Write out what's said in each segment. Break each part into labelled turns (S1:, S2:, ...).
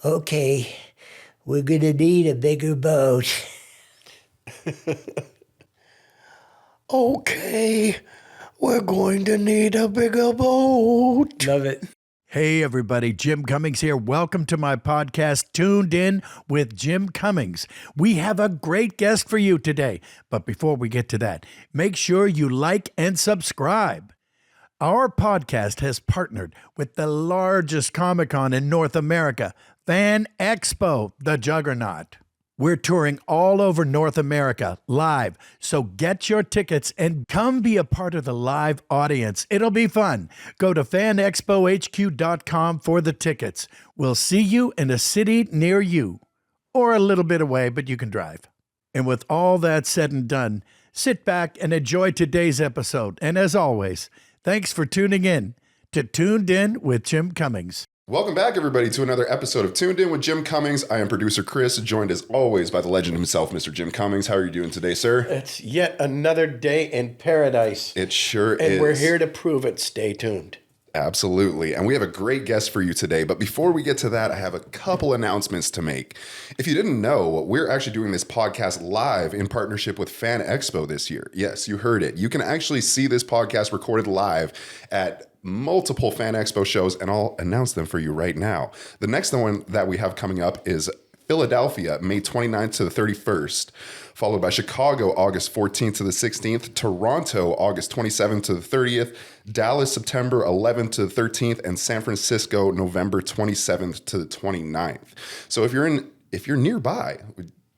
S1: Okay, we're gonna need a bigger boat.
S2: Okay, we're going to need a bigger boat.
S1: Love it.
S3: Hey, everybody. Jim Cummings here. Welcome to my podcast, Toon'd In with Jim Cummings. We have a great guest for you today. But before we get to that, make sure you like and subscribe. Our podcast has partnered with the largest Comic-Con in North America, Fan Expo, the Juggernaut. We're touring all over North America live, so get your tickets and come be a part of the live audience. It'll be fun. Go to fanexpohq.com for the tickets. We'll see you in a city near you, or a little bit away, but you can drive. And with all that said and done, sit back and enjoy today's episode. And as always, thanks for tuning in to Toon'd In with Jim Cummings.
S4: Welcome back, everybody, to another episode of Toon'd In with Jim Cummings. I am producer Chris, joined as always by the legend himself, Mr. Jim Cummings. How are you doing today, sir?
S2: It's yet another day in paradise.
S4: It sure is.
S2: And we're here to prove it. Stay tuned.
S4: Absolutely. And we have a great guest for you today. But before we get to that, I have a couple announcements to make. If you didn't know, we're actually doing this podcast live in partnership with Fan Expo this year. Yes, you heard it. You can actually see this podcast recorded live at multiple Fan Expo shows, and I'll announce them for you right now. The next one that we have coming up is Philadelphia, May 29th to the 31st, followed by Chicago, August 14th to the 16th, Toronto, August 27th to the 30th, Dallas, September 11th to the 13th, and San Francisco, November 27th to the 29th. So if you're nearby,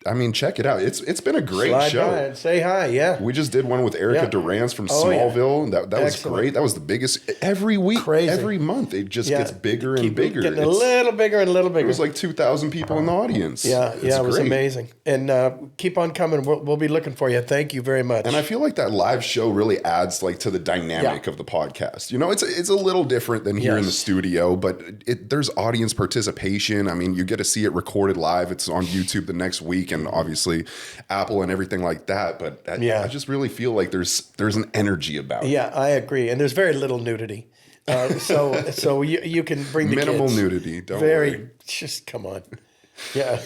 S4: I mean, check it out. It's been a great
S2: Slide
S4: show.
S2: by and say hi, yeah.
S4: We just did one with Erica Durance from Smallville.
S2: Yeah.
S4: That was great. That was the biggest. Every week,
S2: Crazy.
S4: every month, it just gets bigger and bigger.
S2: Getting a little bigger and a little bigger.
S4: It was like 2,000 people in the audience.
S2: It was amazing. And keep on coming. We'll be looking for you. Thank you very much.
S4: And I feel like that live show really adds like to the dynamic of the podcast. You know, it's a little different than here in the studio, but there's audience participation. I mean, you get to see it recorded live. It's on YouTube the next week, and obviously Apple and everything like that. But I just really feel like there's an energy about it.
S2: Yeah, I agree. And there's very little nudity. So you can bring the
S4: minimal
S2: kids.
S4: nudity. Don't worry.
S2: Just come on. Yeah.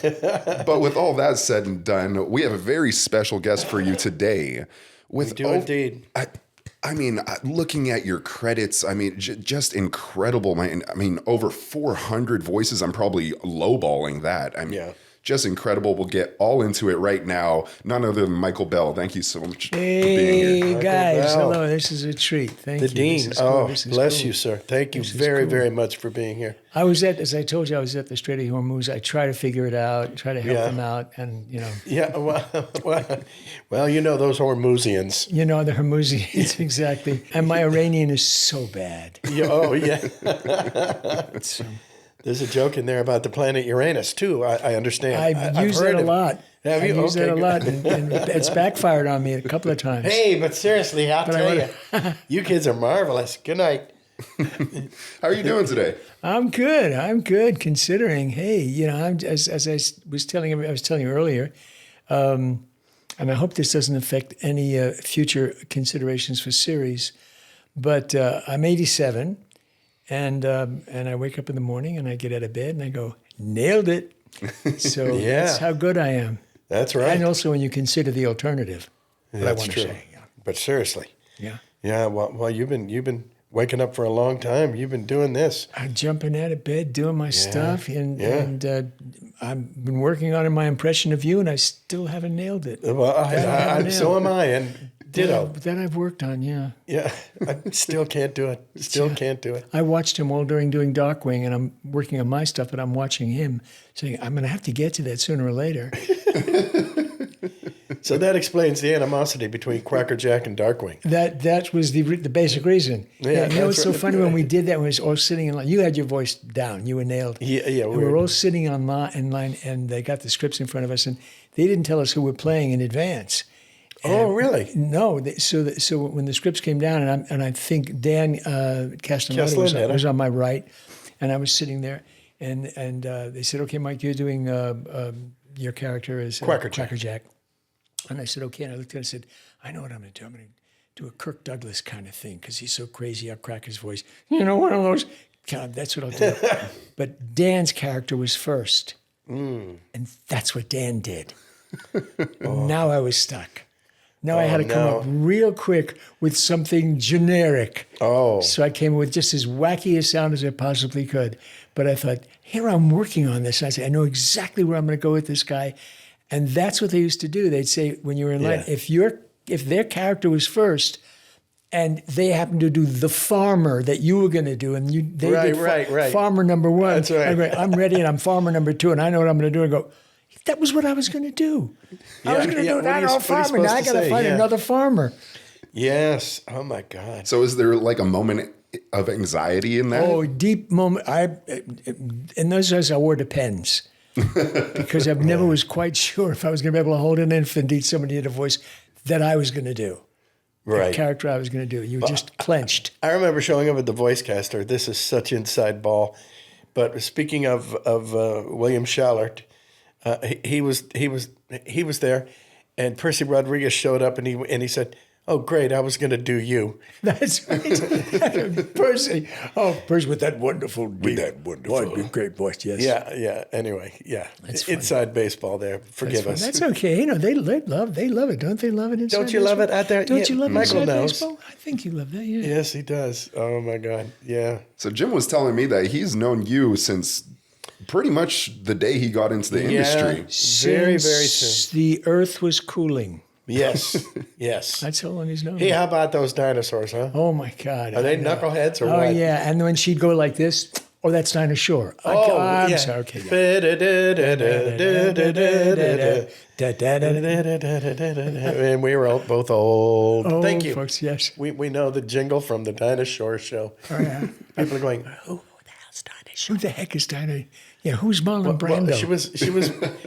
S4: But with all that said and done, we have a very special guest for you today.
S2: We do indeed.
S4: I mean, looking at your credits, I mean, just incredible, man. I mean, over 400 voices. I'm probably lowballing that. I mean, just incredible. We'll get all into it right now. None other than Michael Bell. Thank you so much for being here.
S1: Hey, guys. Hello. This is a treat. Thank you.
S2: The Dean.
S1: This is cool. This is
S2: bless
S1: cool.
S2: you, sir. Thank you very much for being here.
S1: As I told you, I was at the Strait of Hormuz. I try to figure it out, try to help them out, and, you know.
S2: Yeah, well, you know those Hormuzians.
S1: You know, the Hormuzians, exactly. And my Iranian is so bad.
S2: There's a joke in there about the planet Uranus, too, I understand.
S1: I've used that a lot.
S2: Have you?
S1: I've used that a lot, and it's backfired on me a couple of times.
S2: Hey, but seriously, I'll tell you, you kids are marvelous. Good night.
S4: How are you doing today?
S1: I'm good, considering, hey, you know, as I was telling you earlier, and I hope this doesn't affect any future considerations for series, but I'm 87. And I wake up in the morning and I get out of bed and I go, nailed it. So that's how good I am.
S2: That's right.
S1: And also when you consider the alternative.
S2: That's true. But seriously.
S1: Yeah.
S2: Yeah. Well, you've been waking up for a long time. You've been doing this.
S1: I'm jumping out of bed, doing my stuff, and I've been working on my impression of you, and I still haven't nailed it.
S2: Well, so am I. And ditto.
S1: That I've worked on, yeah.
S2: Yeah, I still can't do it. Can't do it.
S1: I watched him all during doing Darkwing, and I'm working on my stuff, but I'm watching him, saying, I'm going to have to get to that sooner or later.
S2: So that explains the animosity between Quacker Jack and Darkwing.
S1: That was the basic reason.
S2: Yeah,
S1: you know, it's so funny when we did that, when we was all sitting in line. You had your voice down. You were nailed.
S2: Yeah.
S1: We were all sitting in line, and they got the scripts in front of us, and they didn't tell us who we're playing in advance.
S2: Oh, really?
S1: No. So when the scripts came down, and I think Dan Castellaneta was on my right, and I was sitting there, and they said, "Okay, Mike, you're doing your character is
S2: Quacker
S1: Jack." And I said, "Okay." And I looked at it and said, "I know what I'm going to do. I'm going to do a Kirk Douglas kind of thing because he's so crazy. I'll crack his voice. You know, one of those God, that's what I'll do. But Dan's character was first. And that's what Dan did. Now I was stuck. Now I had to come up real quick with something generic. So I came with just as wacky a sound as I possibly could. But I thought, here I'm working on this. I said, I know exactly where I'm going to go with this guy. And that's what they used to do. They'd say, when you were in line, if their character was first, and they happened to do the farmer that you were going to do, and they did farmer number one.
S2: That's right.
S1: I'm ready, and I'm farmer number two, and I know what I'm going to do. And go, that was what I was going to do. I was going to do that farmer. Now I got to find another farmer.
S2: Yes. Oh my God.
S4: So is there like a moment of anxiety in that?
S1: Oh, deep moment. In those days, I wore Depends because I never was quite sure if I was going to be able to hold an infant, indeed somebody did a voice that I was going to do. The character I was going to do. You were just clenched.
S2: I remember showing up at the Voice Caster. This is such inside ball. But speaking of William Schallert, he was there, and Percy Rodriguez showed up, and he said, "Oh, great! I was going to do you."
S1: That's right, Percy. Oh, Percy with that wonderful, great voice. Yes.
S2: Yeah. Anyway,
S1: That's
S2: inside baseball. There, forgive us.
S1: That's okay. You know they love it, don't they? Love it inside.
S2: Don't you love it out there?
S1: Don't you love
S2: Michael
S1: inside
S2: knows.
S1: baseball? I think you love that. Yeah.
S2: Yes, he does. Oh my God. Yeah.
S4: So Jim was telling me that he's known you since pretty much the day he got into the industry.
S2: Very, very soon.
S1: The Earth was cooling.
S2: Yes.
S1: That's how long he's known.
S2: Hey, how about those dinosaurs, huh?
S1: Oh my God.
S2: Are they knuckleheads or what?
S1: Oh yeah, and when she'd go like this, oh, that's Dinosaur. I'm sorry. Okay.
S2: And we were both old.
S1: Oh,
S2: Thank you.
S1: folks. Yes.
S2: We know the jingle from the Dinosaur Show.
S1: Oh, yeah.
S2: People are going,
S1: Who the hell's Dinosaur? Who the heck is Dinosaur? Yeah, who's Marlon Brando?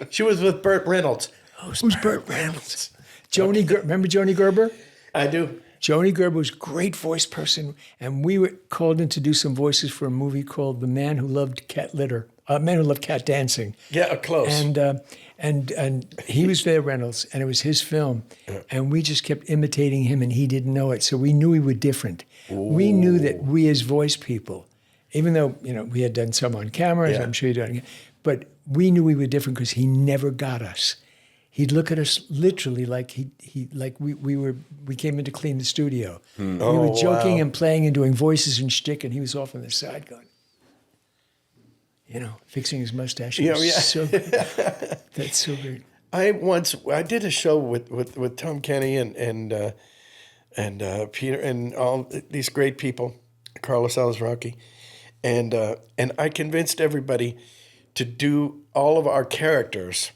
S2: she was with Burt Reynolds.
S1: Who's Burt Reynolds? Remember Joni Gerber?
S2: I do.
S1: Joni Gerber was a great voice person, and we were called in to do some voices for a movie called The Man Who Loved Cat Litter, Man Who Loved Cat Dancing.
S2: Yeah, close.
S1: And he was there, Reynolds, and it was his film, and we just kept imitating him, and he didn't know it, so we knew we were different. Ooh. We knew that we as voice people, even though we had done some on camera, as I'm sure you did, but we knew we were different because he never got us. He'd look at us literally like we came in to clean the studio. We were joking and playing and doing voices and shtick, and he was off on the side going, fixing his mustache. So good. That's so great.
S2: I did a show with Tom Kenny and Peter and all these great people, Carlos Alazraqui, and I convinced everybody to do all of our characters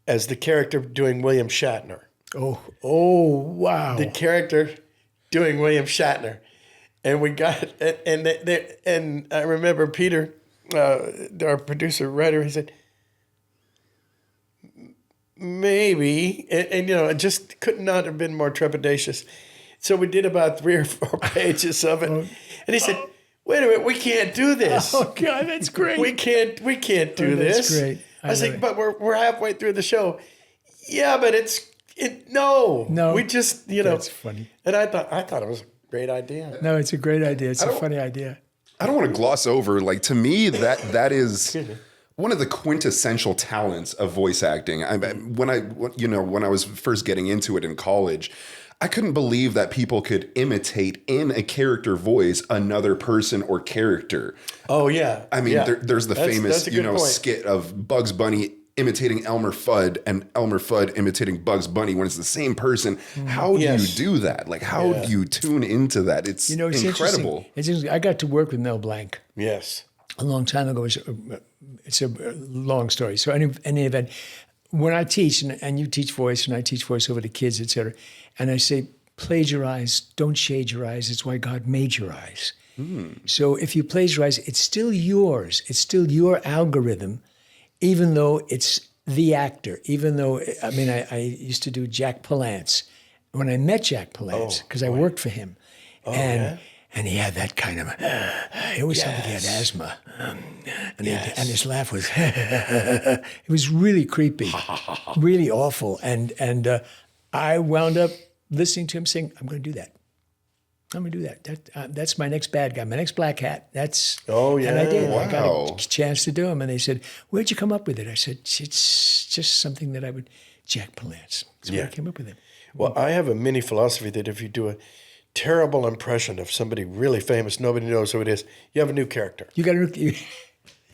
S2: as the character doing William Shatner.
S1: Oh, wow.
S2: The character doing William Shatner. And we got, and I remember Peter, our producer, writer, he said, maybe, and it just could not have been more trepidatious. So we did about 3 or 4 pages of it. And he said, wait a minute, we can't do this.
S1: Oh, God, that's great.
S2: We can't do this.
S1: That's great.
S2: I was like, but we're halfway through the show. Yeah, but no. We just,
S1: That's funny.
S2: And I thought it was a great idea.
S1: No, it's a great idea. It's a funny idea.
S4: I don't want to gloss over. Like, to me, that is one of the quintessential talents of voice acting. When I was first getting into it in college, I couldn't believe that people could imitate in a character voice another person or character.
S2: Oh, yeah.
S4: I mean, there's the famous, skit of Bugs Bunny imitating Elmer Fudd and Elmer Fudd imitating Bugs Bunny when it's the same person. How do you do that? Like, how do you tune into that? It's incredible.
S1: It's interesting. I got to work with Mel Blanc.
S2: Yes.
S1: A long time ago. It's a long story. So any event, when I teach, and you teach voice, and I teach voice over to kids, et cetera, and I say, plagiarize, don't shade your eyes. It's why God made your eyes. So if you plagiarize, it's still yours. It's still your algorithm, even though it's the actor. Even though, I used to do Jack Palance. When I met Jack Palance, because I worked for him, and he had that kind of, he always sounded like he had asthma. And his laugh was, it was really creepy, really awful. And I wound up listening to him saying, I'm going to do that. I'm gonna do that. That's my next bad guy, my next black hat. And I did. I got
S4: Wow.
S1: a chance to do him, and they said, "Where'd you come up with it?" I said, "It's just something that I would." Jack Palance. That's where I came up with it.
S2: Well, I have a mini philosophy that if you do a terrible impression of somebody really famous, nobody knows who it is, you have a new character.
S1: You got a new.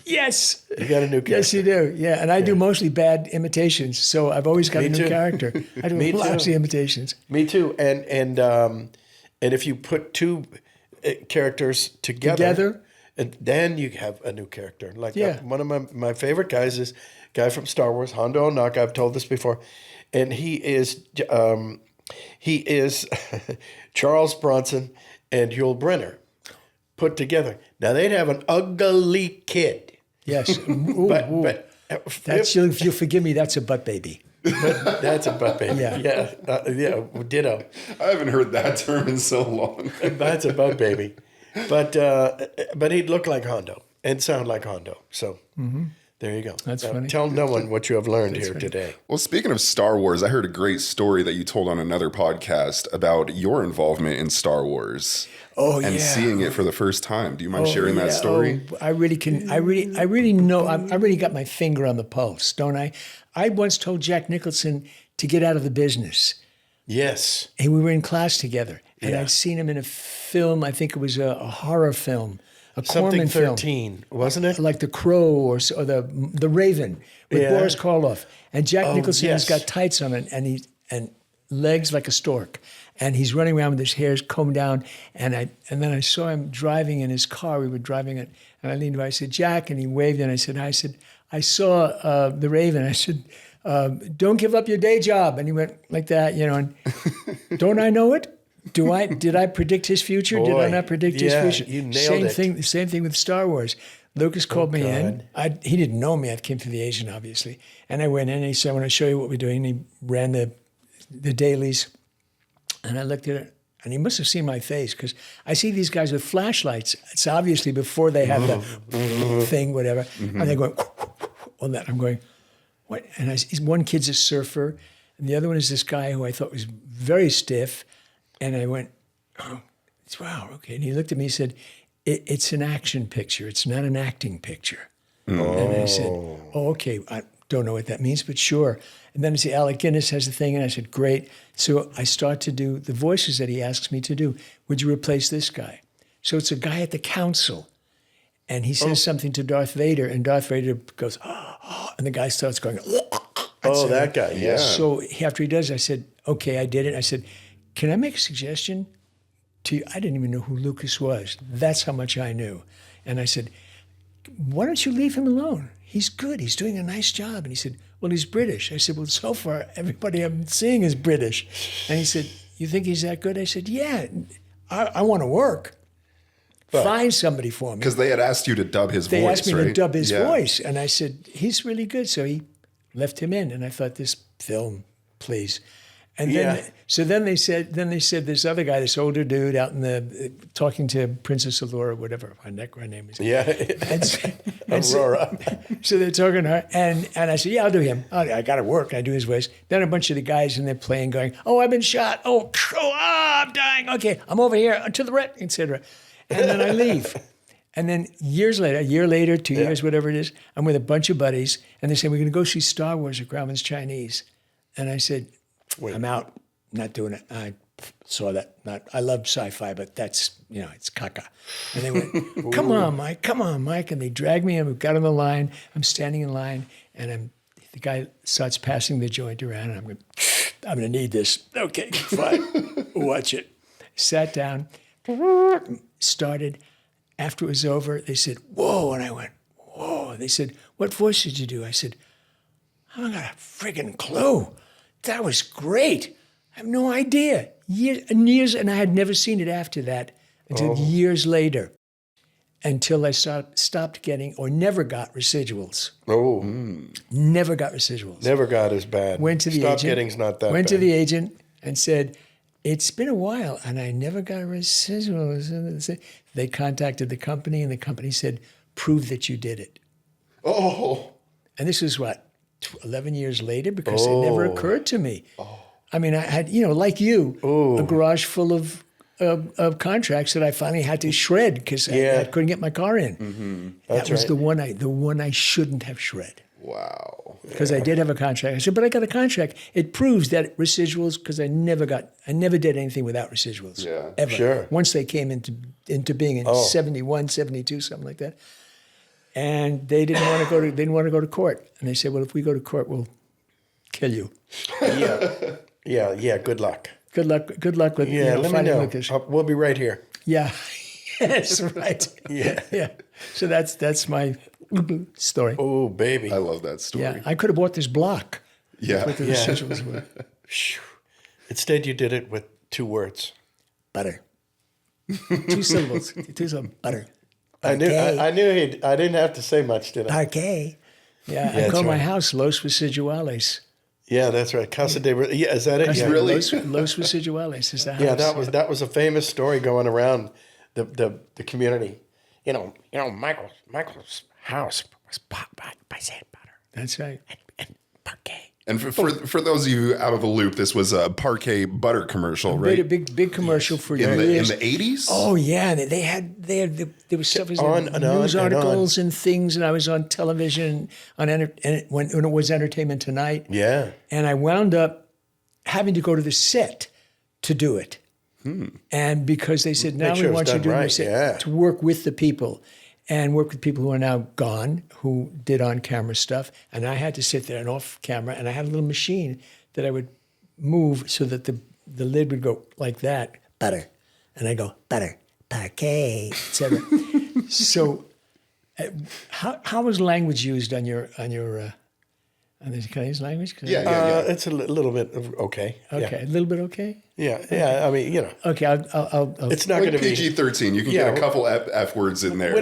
S1: Yes.
S2: You got a new character.
S1: Yes, you do. Yeah, and I do mostly bad imitations, so I've always got
S2: Me
S1: a new
S2: too.
S1: character. I do
S2: Me
S1: lousy
S2: too.
S1: imitations.
S2: Me too. And if you put two characters together, and then you have a new character. Like one of my favorite guys is a guy from Star Wars, Hondo Ohnaka. I've told this before, and he is Charles Bronson and Yul Brynner put together. Now they'd have an ugly kid.
S1: Yes. Ooh,
S2: But
S1: that's if you'll forgive me, that's a butt baby.
S2: that's a butt baby.
S1: Yeah.
S2: Yeah, ditto.
S4: I haven't heard that term in so long.
S2: That's a butt baby. But he'd look like Hondo and sound like Hondo. So there you go.
S1: That's funny.
S2: Tell no one what you have learned here today.
S4: Well, speaking of Star Wars, I heard a great story that you told on another podcast about your involvement in Star Wars.
S1: Oh,
S4: and
S1: yeah.
S4: seeing it for the first time. Do you mind sharing that story?
S1: Oh, I really know. I really got my finger on the pulse, don't I? I once told Jack Nicholson to get out of the business.
S2: Yes.
S1: And we were in class together, and
S2: Yeah.
S1: I'd seen him in a film. I think it was a horror film, a
S2: Something
S1: Corman film,
S2: 13, wasn't it?
S1: like The Crow or the Raven with
S2: Yeah.
S1: Boris Karloff. And Jack Nicholson has
S2: yes.
S1: got tights on it, and legs like a stork. And he's running around with his hair combed down. And then I saw him driving in his car. We were driving it. And I leaned over. I said, "Jack." And he waved. And I said, "I saw The Raven." I said, "Don't give up your day job." And he went like that, And don't I know it? Did I predict his future? Did I
S2: Boy,
S1: not predict
S2: yeah,
S1: his future?
S2: you nailed
S1: Same
S2: it.
S1: thing. Same thing with Star Wars. Lucas called me in.
S2: God.
S1: He didn't know me. I came through the agent, obviously. And I went in and he said, "I want to show you what we're doing." And he ran the dailies. And I looked at it, and he must have seen my face because I see these guys with flashlights. It's obviously before they have the thing, whatever. And they're going on that. I'm going, what? And one kid's a surfer, and the other one is this guy who I thought was very stiff. And I went, "Oh, wow, okay." And he looked at me and said, it's an action picture. It's not an acting picture. And I said, "Oh, okay. I don't know what that means, but sure." And then I see Alec Guinness has the thing, and I said, "Great." So I start to do the voices that he asks me to do. "Would you replace this guy?" So it's a guy at the council, and he says something to Darth Vader, and Darth Vader goes, "Oh," and the guy starts going,
S2: Oh, that guy. Yeah.
S1: So after he does, I said, "Okay, I did it." I said, "Can I make a suggestion to you?" I didn't even know who Lucas was. That's how much I knew. And I said, "Why don't you leave him alone? He's good. He's doing a nice job." And he said, "Well, he's British." I said, "Well, so far, everybody I'm seeing is British." And he said, "You think he's that good?" I said, "Yeah, I want to work. Find somebody for me."
S4: Because they had asked you to dub his
S1: They
S4: voice,
S1: asked me
S4: right?
S1: to dub his
S4: Yeah.
S1: voice. And I said, "He's really good." So he left him in. And I thought, this film, please. And then they said this other guy, this older dude out in talking to Princess Allura, whatever her name is.
S2: Yeah.
S1: And
S2: Aurora.
S1: So they're talking to her, and I said, "Yeah, I'll do him. I got to work." I do his voice. Then a bunch of the guys in there playing, going, "Oh, I've been shot. Oh, I'm dying. Okay, I'm over here to the right," etc. And then I leave. And then a year later, 2 years, whatever it is, I'm with a bunch of buddies, and they say, "We're going to go see Star Wars at Grauman's Chinese." And I said, "I'm out. Not doing it." I saw that. I love sci-fi, but that's, it's caca. And they went, "Come on, Mike." And they dragged me in. We got on the line. I'm standing in line, and the guy starts passing the joint around, and I'm going to need this. Okay, fine. Watch it. Sat down, started. After it was over, they said, "Whoa." And I went, "Whoa." They said, "What voice did you do?" I said, "I haven't got a friggin' clue. That was great. I have no idea." Years, and I had never seen it after that until years later, until I stopped getting or never got residuals.
S2: Oh,
S1: Never got residuals.
S2: never got as bad.
S1: Went to the
S2: Stop
S1: agent.
S2: getting's not that
S1: Went
S2: bad.
S1: to the agent and said, "It's been a while, and I never got residuals." They contacted the company, and the company said, "Prove that you did it."
S4: Oh,
S1: And this was 11 years later, because it never occurred to me. I mean, I had, like you, a garage full of of contracts that I finally had to shred because I couldn't get my car in. That was the one I shouldn't have shred.
S4: Wow.
S1: Because I did have a contract. I said, but I got a contract. It proves that residuals, because I never did anything without residuals.
S4: Yeah,
S1: ever.
S2: sure.
S1: Once they came into being in 71, 72, something like that. And they didn't want to go to court. And they said, well, if we go to court, we'll kill you.
S2: Yeah. Good luck.
S1: Good luck with
S2: Let me
S1: fighting
S2: know.
S1: Lucas.
S2: We'll be right here.
S1: Yeah. Yes, right. Yeah. So that's my story.
S2: Oh, baby.
S4: I love that story.
S1: Yeah. I could have bought this block.
S4: Yeah.
S1: What the residuals were.
S2: Instead, you did it with 2 words.
S1: Butter. 2 syllables. 2 syllables. Butter.
S2: I knew I didn't have to say much, did I?
S1: Parquet. Yeah, I
S2: that's
S1: call my
S2: right.
S1: house Los Residuales.
S2: Yeah, that's right. Casa de is that it? Yeah.
S4: Really?
S1: Los Residuales is the house.
S2: Yeah, that was a famous story going around the community. You know, Michael's house was bought by sand butter
S1: That's right.
S2: and parquet.
S4: And for those of you out of the loop, this was a Parquet butter commercial, right?
S1: A big commercial for
S4: in the
S1: years.
S4: 80s?
S1: Oh yeah, and there was stuff
S2: On and on
S1: news
S2: and
S1: articles and things, and I was on television when it was Entertainment Tonight.
S2: Yeah.
S1: And I wound up having to go to the set to do it. And because they said, now
S2: Make sure
S1: we
S2: it's
S1: want you to
S2: done
S1: do
S2: right,
S1: this
S2: yeah.
S1: to work with the people and work with people who are now gone, who did on-camera stuff. And I had to sit there and off camera, and I had a little machine that I would move so that the lid would go like that, butter. And I go, butter, parquet, etc. So how was language used on your on the Chinese language?
S4: Yeah.
S2: It's a little bit of okay.
S1: Okay, a little bit okay?
S2: Yeah. I mean,
S1: Okay, I'll
S2: it's not going
S4: Like
S2: to be.
S4: PG-13, you can get a couple F words in there.
S2: We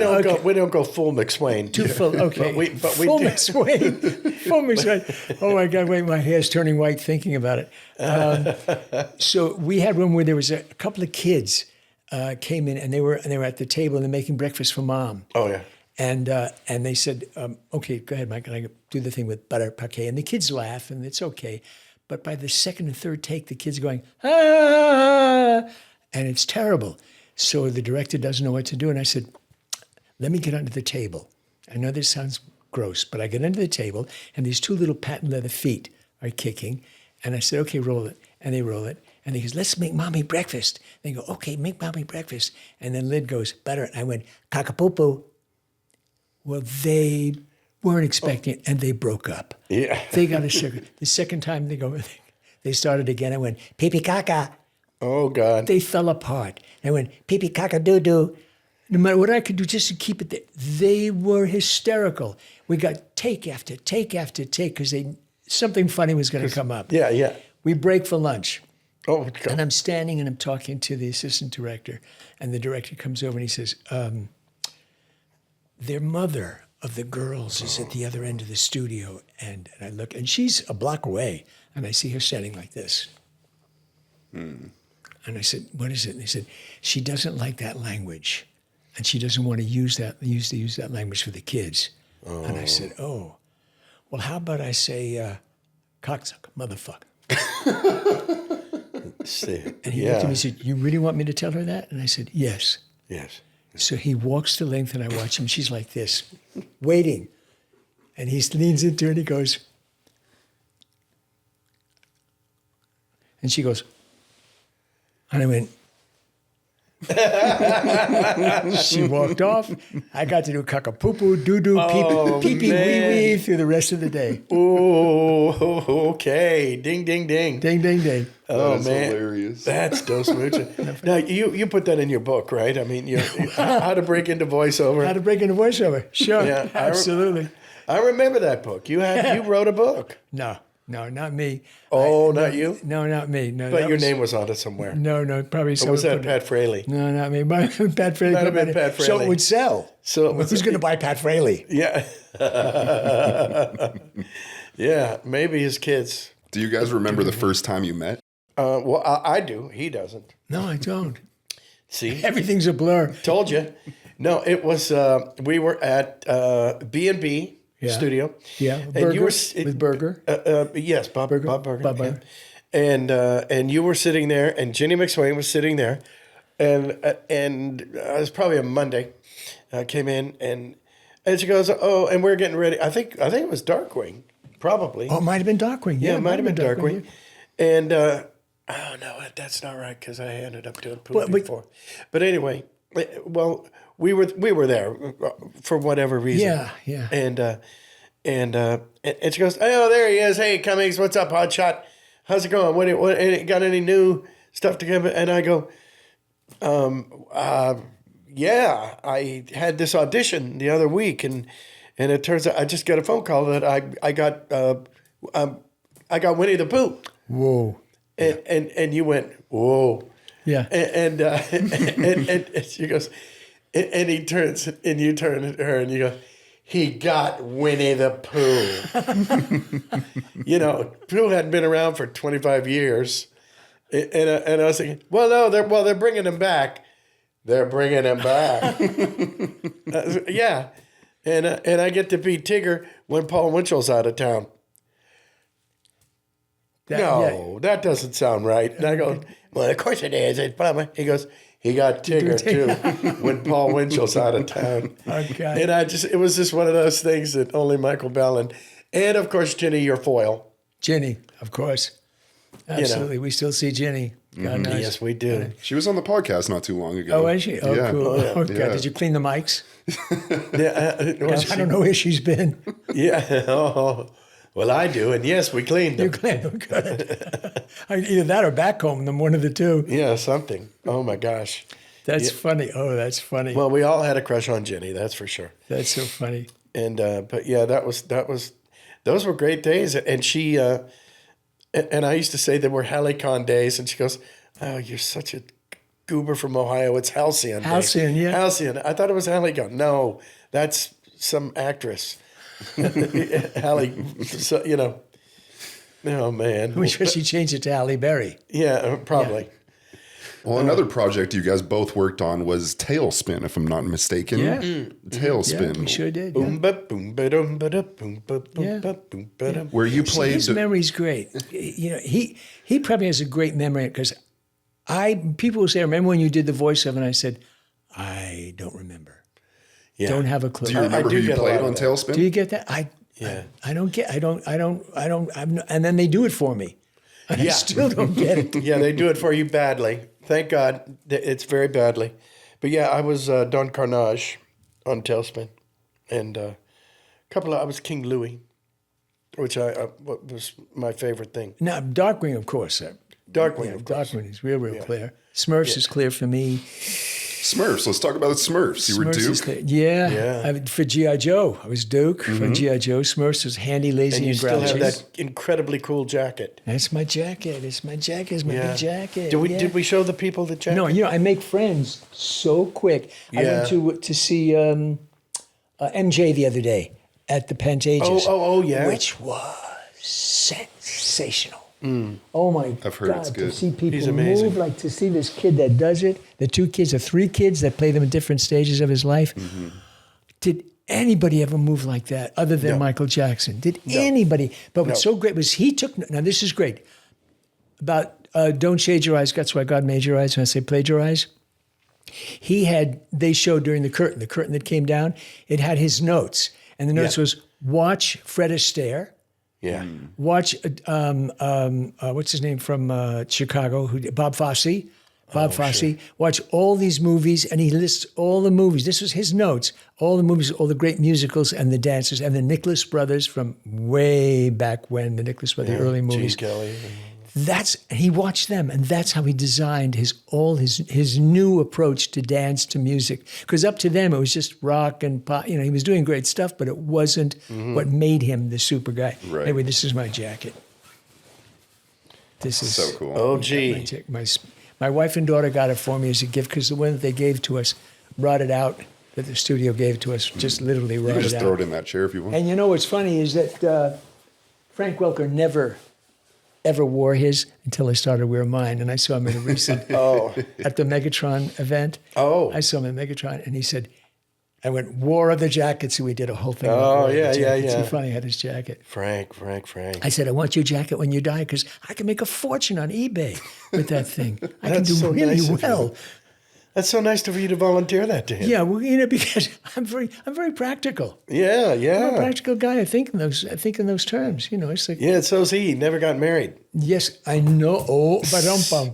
S2: don't go full McSwain.
S1: too full. Okay,
S2: but we
S1: full
S2: do.
S1: McSwain. Full McSwain. Oh my God! Wait, my hair's turning white thinking about it. So we had one where there was a couple of kids came in and they were at the table and they're making breakfast for mom.
S2: Oh yeah.
S1: And they said, okay, go ahead, Mike, and I do the thing with butter parquet. And the kids laugh, and it's okay. But by the second and third take, the kids are going, ah, and it's terrible. So the director doesn't know what to do. And I said, let me get under the table. I know this sounds gross, but I get under the table, and these 2 little patent leather feet are kicking. And I said, okay, roll it. And they roll it. And he goes, let's make mommy breakfast. They go, okay, make mommy breakfast. And then Lyd goes, butter. And I went, cockapoo. Well, they weren't expecting it, and they broke up.
S2: Yeah.
S1: They got a sugar. The second time they started again. I went, pee-pee caca.
S2: Oh God.
S1: They fell apart. I went, pee-pee caca doo-doo. No matter what I could do just to keep it there, they were hysterical. We got take after take after take because something funny was going to come up.
S2: Yeah.
S1: We break for lunch.
S2: Oh
S1: And
S2: God.
S1: I'm standing and I'm talking to the assistant director, and the director comes over and he says, their mother of the girls is at the other end of the studio. And I look, and she's a block away, and I see her standing like this. And I said, what is it? And they said, she doesn't like that language, and she doesn't want to use that language for the kids. And I said, oh, well, how about I say, cocksucker, motherfucker.
S2: See.
S1: And he looked at me and said, you really want me to tell her that? And I said, yes.
S2: Yes.
S1: So he walks the length, and I watch him. She's like this, waiting. And he leans into her, and he goes, and she goes, and I went, she walked off. I got to do cockapoo, doo-doo, pee-pee, wee-wee through the rest of the day.
S2: Oh, okay. Ding, ding, ding.
S1: Ding, ding, ding.
S2: Oh,
S4: That's
S2: man.
S4: hilarious.
S2: That's Dos Muchos. Now, you put that in your book, right? I mean, how to break into voiceover.
S1: How to break into voiceover. Sure,
S2: Yeah,
S1: absolutely.
S2: I remember that book. You wrote a book.
S1: No, not me.
S2: Oh, not you?
S1: No, not me. No,
S2: But
S1: that
S2: your
S1: was-
S2: name was on it somewhere.
S1: No, probably
S2: Or
S1: someone
S2: was that
S1: put it-
S2: Pat Fraley?
S1: No, not me. Pat Fraley.
S2: Might have
S1: put
S2: been
S1: it-
S2: Pat
S1: So
S2: Fraley.
S1: it would sell.
S2: So it was-
S1: Who's going to buy Pat Fraley?
S2: Yeah. Yeah, maybe his kids.
S4: Do you guys remember the first time you met?
S2: Well, I do. He doesn't.
S1: No, I don't.
S2: See?
S1: Everything's a blur.
S2: Told you. No, it was, we were at B&B
S1: Yeah.
S2: studio.
S1: Yeah,
S2: And
S1: Burger,
S2: you were
S1: with Burger.
S2: Yes, Bob Burger.
S1: Bob
S2: yeah.
S1: Burger.
S2: And you were sitting there, and Ginny McSwain was sitting there, and it was probably a Monday. I came in and she goes, "Oh, and we're getting ready." I think it was Darkwing, probably.
S1: Oh, it might have been Darkwing.
S2: Yeah, it might have been Darkwing. And oh no, that's not right because I ended up doing poop before. But anyway, well, we were there for whatever reason.
S1: Yeah, yeah.
S2: And she goes, "Oh, there he is. Hey, Cummings, what's up, Hotshot? How's it going? What got any new stuff to give?" And I go, yeah, I had this audition the other week, and it turns out I just got a phone call that I got Winnie the Pooh."
S1: Whoa.
S2: And you went, "Whoa."
S1: Yeah.
S2: And she goes, and he turns, and you turn to her and you go, "He got Winnie the Pooh." You know, Pooh hadn't been around for 25 years. And I was thinking, well, no, they're bringing him back. They're bringing him back. Yeah. And I get to be Tigger when Paul Winchell's out of town. That doesn't sound right. And I go, "Well, of course it is. It's probably." He goes, "He got Tigger too when Paul Winchell's out of town."
S1: Okay.
S2: And it was just one of those things that only Michael Bell and of course, Ginny, your foil.
S1: Ginny, of course. Absolutely.
S2: You know.
S1: We still see Ginny. God knows.
S2: Yes, we do.
S4: She was on the podcast not too long ago.
S1: Oh, is she? Oh,
S4: Yeah.
S1: cool.
S2: Oh,
S1: Okay.
S4: yeah.
S1: Did you clean the mics?
S2: Yeah,
S1: I don't know where she's been.
S2: Yeah. Oh, well, I do, and yes, we cleaned
S1: You
S2: them.
S1: cleaned them. Good. Either that or backcomb them, one of the two.
S2: Yeah, something. Oh my gosh.
S1: That's funny. Oh, that's funny.
S2: Well, we all had a crush on Ginny, that's for sure.
S1: That's so funny.
S2: And but yeah, those were great days. And she and I used to say they were Halcyon days, and she goes, "Oh, you're such a goober from Ohio. It's Halcyon Day."
S1: Halcyon, yeah.
S2: Halcyon. I thought it was Halcyon. No, that's some actress. Halle, so, you know. Oh man.
S1: We wish she changed it to Halle Berry.
S2: Yeah, probably.
S4: Well, another project you guys both worked on was Tailspin, if I'm not mistaken.
S1: Yeah.
S4: Tailspin.
S1: Yeah, we sure did. Yeah.
S2: Boom ba boom ba dum ba da boom ba boom
S1: Yeah.
S2: ba boom ba dum.
S4: Where you
S1: See,
S4: played.
S1: his memory's great. You know, he probably has a great memory because people will say, "Remember when you did the voice of?" And I said, "I don't remember.
S2: Yeah.
S1: Don't have a clue."
S4: do you remember
S2: do
S4: who you
S2: get a lot
S4: played
S2: of
S4: on
S2: that.
S4: Tailspin?
S1: Do you get that?
S2: Yeah.
S1: I don't get. I don't. And then they do it for me. And I
S2: Yeah.
S1: still don't get it.
S2: Yeah, they do it for you badly. Thank God, it's very badly. But yeah, I was Don Carnage on Tailspin, and I was King Louis, which was my favorite thing.
S1: Now, Darkwing, of course.
S2: Darkwing,
S1: Yeah,
S2: of course.
S1: Darkwing is real clear. Smurfs is clear for me.
S4: Smurfs. Let's talk about the Smurfs. You were
S1: Smurfs is
S4: Duke.
S1: clear. Yeah.
S2: Yeah.
S1: I mean, for G.I. Joe, I was Duke. For G.I. Joe, Smurfs was handy, lazy,
S2: And you
S1: and
S2: still
S1: grouchy.
S2: have that incredibly cool jacket.
S1: That's my jacket. It's my jacket. It's my
S2: Yeah.
S1: big jacket.
S2: Did we show the people the jacket?
S1: No, you know, I make friends so quick. I
S2: Yeah.
S1: went to see MJ the other day at the Pantages.
S2: Oh, yeah.
S1: Which was sensational. Oh my
S4: I've heard
S1: God!
S4: it's
S1: To
S4: good.
S1: see people
S2: He's amazing.
S1: move, like to see this kid that does it, the three kids that play them in different stages of his life. Did anybody ever move like that other than
S2: No.
S1: Michael Jackson? Did anybody? But what's
S2: No.
S1: so great was he took. Now this is great. About don't shade your eyes. That's why God made your eyes. When I say plagiarize, they showed during the curtain that came down. It had his notes, and the notes
S2: Yeah.
S1: was watch Fred Astaire.
S2: Yeah.
S1: Watch, what's his name from Chicago? Bob Fosse. Bob Fosse.
S2: sure.
S1: Watch all these movies, and he lists all the movies. This was his notes. All the movies, all the great musicals and the dances, and the Nicholas Brothers from way back when, the Nicholas Brothers, the early movies.
S2: Gene Kelly.
S1: He watched them, and that's how he designed his new approach to dance, to music. Because up to them, it was just rock and pop. You know, he was doing great stuff, but it wasn't what made him the super guy.
S4: Right.
S1: Anyway, this is my jacket. This is
S4: So cool.
S2: Oh, gee.
S1: my wife and daughter got it for me as a gift because the one that they gave to us brought it out. That the studio gave to us, just literally
S4: You
S1: brought
S4: can
S1: it
S4: just
S1: out.
S4: throw it in that chair if you want.
S1: And you know what's funny is that Frank Welker never, ever wore his until I started to wear mine. And I saw him in a recent, at the Megatron event.
S2: Oh.
S1: I saw him in Megatron, and he said, I went, war of the jackets, and we did a whole thing. about
S2: Oh,
S1: war of the
S2: yeah, yeah,
S1: jackets.
S2: yeah.
S1: He finally had his jacket.
S2: Frank.
S1: I said, I want your jacket when you die because I can make a fortune on eBay with that thing. I can
S2: That's
S1: do
S2: so
S1: really
S2: nice of you.
S1: well.
S2: That's so nice of you to volunteer that to him.
S1: Yeah, well, because I'm very practical.
S2: Yeah,
S1: I'm a
S2: yeah.
S1: practical guy. I think in those terms. It's like,
S2: Yeah, so's he. Never got married.
S1: yes, I know. Oh,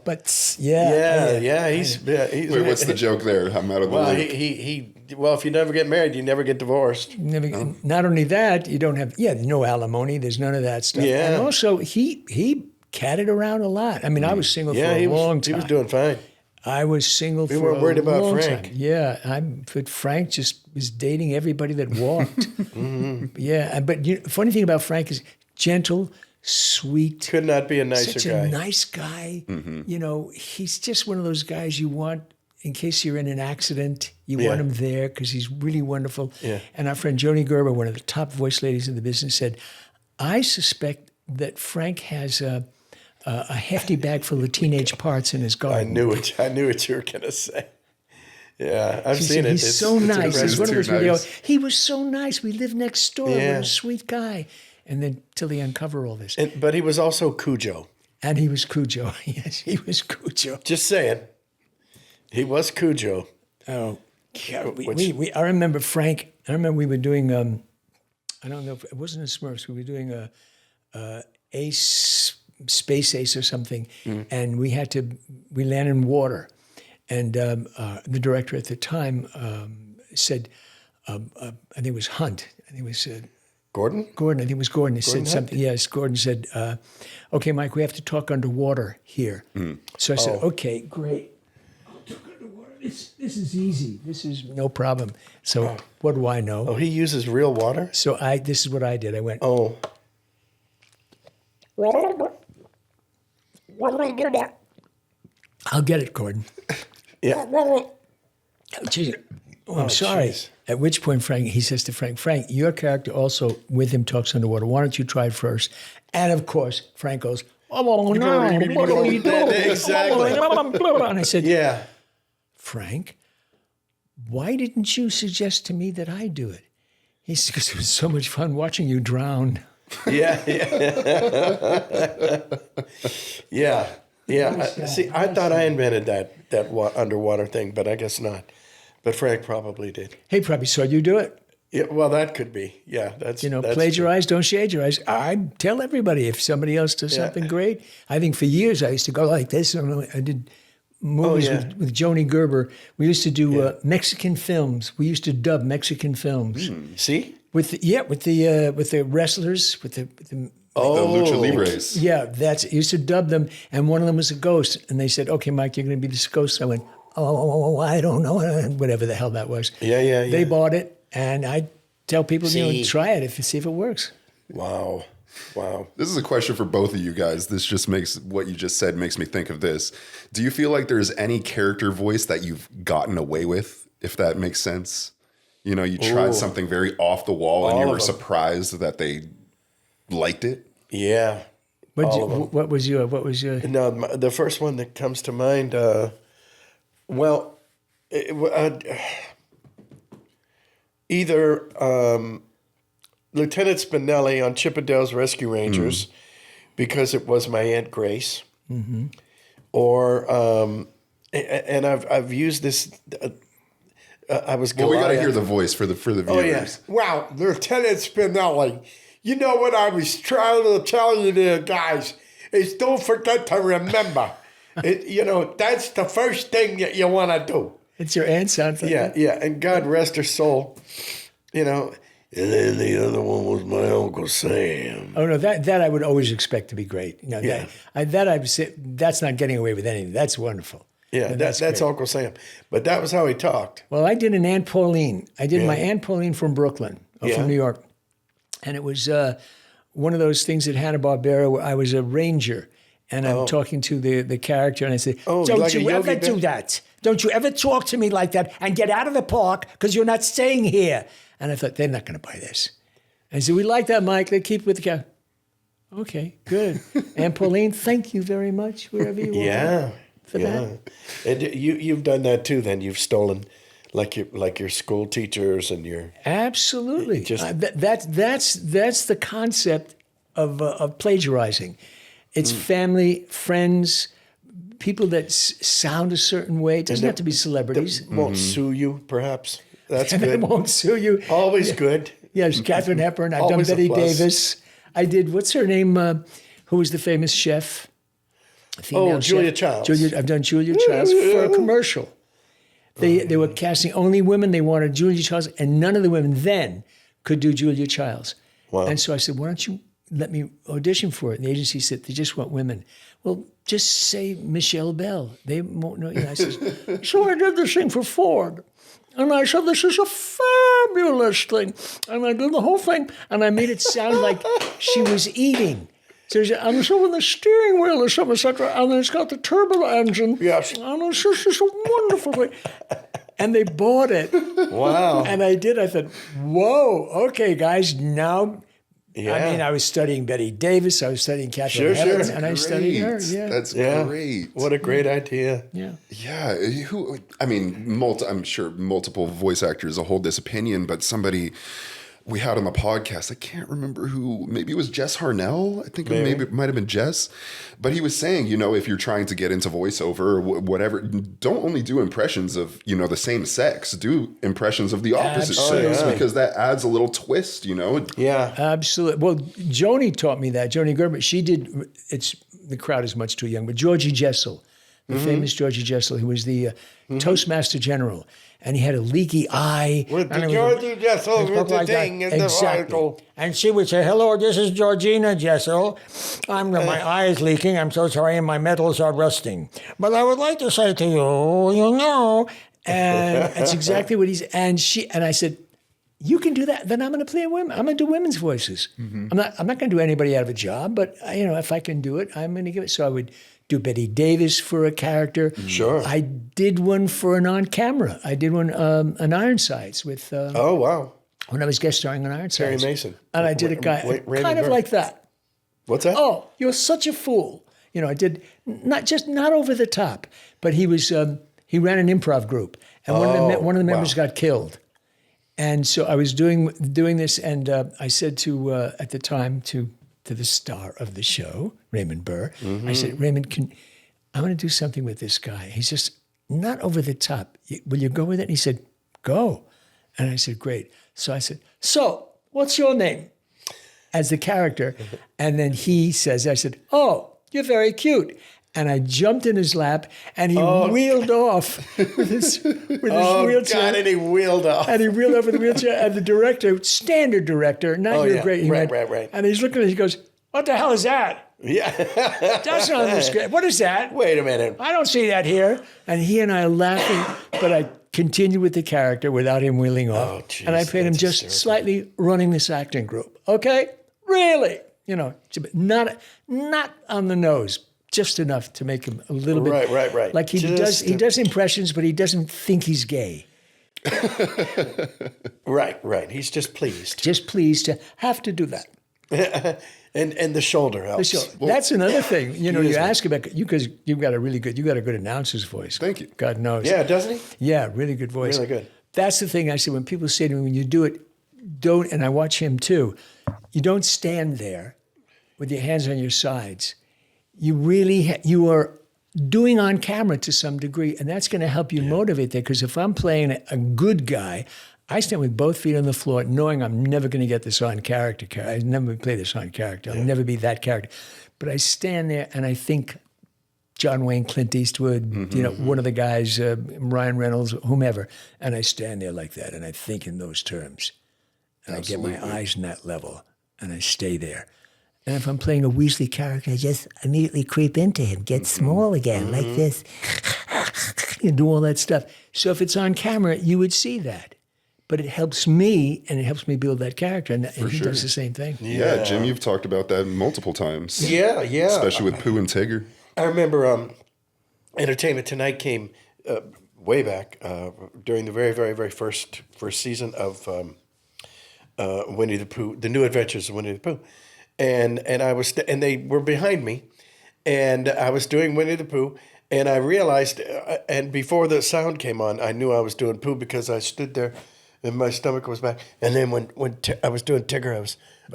S1: but yeah.
S2: Yeah. He's
S4: Wait, what's the joke there? I'm out of the
S2: well,
S4: loop.
S2: well, if you never get married, you never get divorced.
S1: Not only that, you don't have no alimony. There's none of that stuff.
S2: Yeah.
S1: And also, he catted around a lot. I mean, I was single for a long time.
S2: He was doing fine.
S1: I was single for
S2: weren't worried
S1: a
S2: about
S1: long
S2: Frank.
S1: time. Yeah, but Frank just was dating everybody that walked.
S2: Mm-hmm.
S1: Yeah, but funny thing about Frank is gentle, sweet,
S2: Could not be a nicer
S1: such
S2: guy.
S1: a nice guy. He's just one of those guys you want in case you're in an accident. You want him there because he's really wonderful.
S2: Yeah.
S1: And our friend Joni Gerber, one of the top voice ladies in the business, said, "I suspect that Frank has a hefty bag full of teenage parts in his garden."
S2: I knew what you were gonna say. Yeah, I've
S1: She
S2: seen
S1: said,
S2: it.
S1: He's so nice. It's one of those
S4: Too
S1: videos.
S4: nice.
S1: He was so nice. We lived next door. What
S2: Yeah.
S1: a sweet guy. And then till they uncover all this.
S2: But he was also Cujo.
S1: And he was Cujo. Yes, he was Cujo.
S2: Just saying. He was Cujo.
S1: Oh, God. I remember Frank. I remember we were doing, I don't know if it wasn't a Smurfs. We were doing Ace, Space Ace or something. And we landed in water. And the director at the time said, I think it was Hunt. I think it was
S2: Gordon?
S1: Gordon. I think it was Gordon. He said
S2: Hunt?
S1: something. Yes, Gordon said, "Okay, Mike, we have to talk underwater here." So I said, "Okay, great. I'll talk underwater. This is easy. This is no problem." So what do I know?
S2: Oh, he uses real water?
S1: So this is what I did. I went,
S2: Oh.
S1: "I'll get it, Gordon."
S2: Yeah.
S1: Geez. Oh, I'm sorry.
S2: jeez.
S1: At which point, he says to Frank, your character also with him talks underwater. Why don't you try it first? And of course, Frank goes, "Oh, no, what are you doing?"
S2: Exactly.
S1: And I said,
S2: Yeah.
S1: "Frank, why didn't you suggest to me that I do it?" He said, "Because it was so much fun watching you drown."
S2: Yeah. Yeah. See, I thought I invented that underwater thing, but I guess not. But Frank probably did.
S1: He probably saw you do it.
S2: Yeah, well, that could be. Yeah, that's
S1: Plagiarize, don't shade your eyes. I tell everybody if somebody else does something great. I think for years I used to go like this. I did movies with Joni Gerber. We used to do Mexican films. We used to dub Mexican films.
S2: See?
S1: With the wrestlers, with the
S4: The Lucha Libres.
S1: used to dub them, and one of them was a ghost, and they said, "Okay, Mike, you're going to be this ghost." I went, "Oh, I don't know," whatever the hell that was.
S2: Yeah.
S1: They bought it, and I tell people, try it see if it works.
S2: Wow.
S4: This is a question for both of you guys. This just makes what you just said makes me think of this. Do you feel like there's any character voice that you've gotten away with, if that makes sense? You tried something very off the wall and you were surprised that they liked it?
S2: Yeah.
S1: What was your?
S2: No, the first one that comes to mind, either Lieutenant Spinelli on Chippendale's Rescue Rangers, because it was my Aunt Grace, or and I've used this. I was.
S4: Well, we got to
S2: Goliath.
S4: hear the voice for the viewers.
S2: Oh yes. Wow, Lieutenant Spinelli. You know what I was trying to tell you there, guys, is don't forget to remember. That's the first thing that you want to do.
S1: It's your aunt sounds like that.
S2: Yeah, and God rest her soul. And then the other one was my Uncle Sam.
S1: Oh no, that I would always expect to be great. That I would say that's not getting away with anything. That's wonderful.
S2: Yeah, that's Uncle Sam. But that was how he talked.
S1: Well, I did an Aunt Pauline. I did my Aunt Pauline from Brooklyn, from New York. And it was one of those things at Hanna-Barbera where I was a ranger. And I'm talking to the character, and I said, "Don't
S2: like
S1: you
S2: a
S1: ever
S2: Yogi
S1: do
S2: Bear?
S1: that. Don't you ever talk to me like that and get out of the park because you're not staying here." And I thought, they're not going to buy this. And I said, "We like that, Mike. They keep with the cat." Okay, good. Aunt Pauline, thank you very much, wherever you are. For that.
S2: And you've done that too. Then you've stolen, like your school teachers and your.
S1: Absolutely.
S2: Just-
S1: That's the concept of plagiarizing. It's family, friends, people that sound a certain way. It doesn't have to be celebrities.
S2: Won't sue you, perhaps. That's
S1: And they
S2: good.
S1: won't sue you.
S2: Always good.
S1: Yes, Katharine Hepburn. I've
S2: Always a
S1: done Betty
S2: plus.
S1: Davis. I did, what's her name? Who was the famous chef? Female
S2: Julia
S1: chef.
S2: Childs.
S1: I've done Julia Childs for a commercial. They were casting only women. They wanted Julia Childs, and none of the women then could do Julia Childs.
S2: Wow.
S1: And so I said, why don't you let me audition for it? And the agency said, they just want women. Well, just say Michelle Bell. They won't know. I said, so I did this thing for Ford. And I said, this is a fabulous thing. And I did the whole thing. And I made it sound like she was eating. So and so when the steering wheel is something, etc., and then it's got the turbo engine.
S2: Yes.
S1: And it's just a wonderful thing. And they bought it.
S2: Wow.
S1: And I did. I thought, whoa, okay, guys, now.
S2: Yeah.
S1: I mean, I was studying Betty Davis. I was studying Katharine
S2: Sure.
S1: Hepburn, and I studied her. Yeah.
S4: That's
S2: Yeah.
S4: great.
S2: What a great idea.
S1: Yeah.
S4: Yeah, I'm sure multiple voice actors will hold this opinion, but somebody we had on the podcast, I can't remember who, maybe it was Jess Harnell. I think maybe it might have been Jess, but he was saying, if you're trying to get into voiceover or whatever, don't only do impressions of, the same sex, do impressions of the opposite sex, because that adds a little twist,
S2: Yeah.
S1: Absolutely. Well, Joni taught me that. Joni Gerber, she did, the crowd is much too young, but Georgie Jessel, the famous Georgie Jessel, who was the Toastmaster General, and he had a leaky eye.
S2: With
S1: and
S2: the
S1: it was
S2: Georgie Jessel
S1: and
S2: with
S1: stuff
S2: the
S1: like that.
S2: thing in the
S1: Exactly.
S2: article.
S1: And she would say, hello, this is Georgina Jessel. My eye is leaking. I'm so sorry, and my metals are rusting. But I would like to say to you, and that's exactly what and I said, you can do that, then I'm going to play women. I'm going to do women's voices. I'm not going to do anybody out of a job, but if I can do it, I'm going to give it. So I would do Betty Davis for a character.
S2: Sure.
S1: I did one for an on-camera. I did one, an Ironsides with,
S2: Oh, wow.
S1: when I was guest starring on Ironsides.
S2: Terry Mason.
S1: And I did a guy
S2: Randy
S1: kind of
S2: Burke.
S1: like that.
S2: What's that?
S1: Oh, you're such a fool. I did not over the top, but he was, he ran an improv group, and one of the members got killed. And so I was doing this, and I said to at the time to the star of the show, Raymond Burr, I said, Raymond, I'm going to do something with this guy. He's just not over the top. Will you go with it? And he said, go. And I said, great. So I said, so what's your name? As the character. And then he says, I said, oh, you're very cute. And I jumped in his lap, and he wheeled off with his wheelchair.
S2: God, and he wheeled off.
S1: And he wheeled over the wheelchair, and the director, standard director, not your great. He went,
S2: Right.
S1: And he's looking at it, he goes, what the hell is that?
S2: Yeah.
S1: That's not on the script. What is that?
S2: Wait a minute.
S1: I don't see that here. And he and I are laughing, but I continued with the character without him wheeling off.
S2: Oh, geez,
S1: and I played him
S2: that's
S1: just
S2: hysterical.
S1: slightly running this acting group. Okay? Really? Not on the nose. Just enough to make him a little bit
S2: Right.
S1: like he does impressions, but he doesn't think he's gay.
S2: Right. He's just pleased.
S1: Just pleased to have to do that.
S2: And the shoulder helps.
S1: So that's another thing. You ask about you because you got a good announcer's voice.
S4: Thank you.
S1: God knows.
S2: Yeah, doesn't he?
S1: Yeah, really good voice.
S2: Really good.
S1: That's the thing I say when people say to me, when you do it, don't, and I watch him too, you don't stand there with your hands on your sides. You really, you are doing on camera to some degree, and that's going to help you motivate that. Because if I'm playing a good guy, I stand with both feet on the floor, knowing I'm never going to get this on character. I never play this on character. I'll never be that character. But I stand there and I think John Wayne, Clint Eastwood, one of the guys, Ryan Reynolds, whomever, and I stand there like that, and I think in those terms, and
S4: Absolutely.
S1: I get my eyes in that level, and I stay there. And if I'm playing a Weasley character, I just immediately creep into him, get small again, like this, and do all that stuff. So if it's on camera, you would see that. But it helps me, and it helps me build that character, and he does the same thing.
S4: Yeah, Jim, you've talked about that multiple times.
S2: Yeah.
S4: Especially with Pooh and Tigger.
S2: I remember Entertainment Tonight came way back during the very, very, very first season of Winnie the Pooh, The New Adventures of Winnie the Pooh, and I was and they were behind me, and I was doing Winnie the Pooh, and I realized, and before the sound came on, I knew I was doing Pooh because I stood there, and my stomach was back, and then when I was doing Tigger,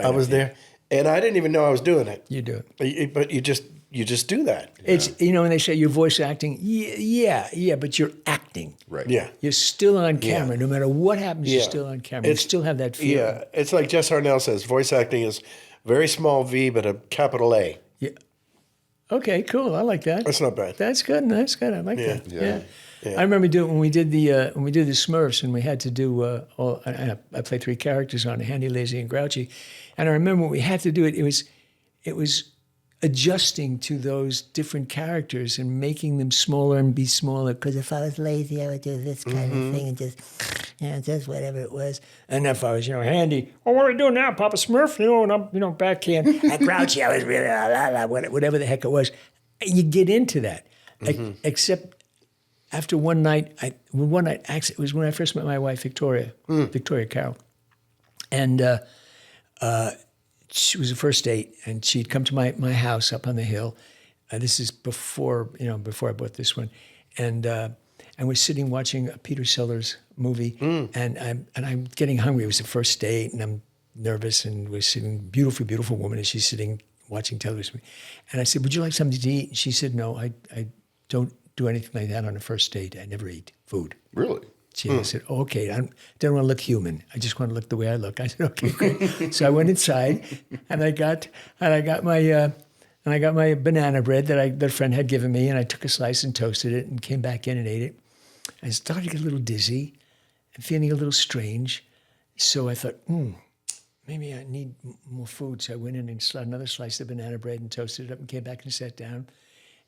S2: I was there, and I didn't even know I was doing it.
S1: You do it.
S2: But you just just do that.
S1: It's, when they say you're voice acting, yeah, but you're acting.
S4: Right.
S2: Yeah.
S1: You're still on camera. No matter what happens, you're still on camera. You still have that feeling.
S2: Yeah, it's like Jess Harnell says, voice acting is very small V, but a capital A.
S1: Yeah. Okay, cool. I like that.
S2: That's not bad.
S1: That's good. That's good. I like that.
S4: Yeah.
S1: I remember doing when we did the Smurfs, and we had to do I played 3 characters on it, Handy, Lazy, and Grouchy, and I remember when we had to do it. It was adjusting to those different characters and making them smaller and be smaller. Because if I was lazy, I would do this kind of thing and just whatever it was. And if I was Handy, what are we doing now, Papa Smurf? And I'm backhand. And Grouchy, I was really whatever the heck it was. You get into that, except. After one night, it was when I first met my wife, Victoria Carroll. And she was a first date, and she'd come to my house up on the hill. This is before I bought this one. And we're sitting watching a Peter Sellers movie, and I'm getting hungry. It was the first date, and I'm nervous, and we're sitting, beautiful woman, and she's sitting watching television. And I said, would you like something to eat? And she said, no, I don't do anything like that on a first date. I never eat food.
S4: Really?
S1: I said, oh, okay, I don't want to look human. I just want to look the way I look. I said, okay, great. So I went inside, and I got my banana bread that a friend had given me, and I took a slice and toasted it, and came back in and ate it. I started to get a little dizzy and feeling a little strange. So I thought, maybe I need more food. So I went in and slid another slice of banana bread and toasted it up, and came back and sat down.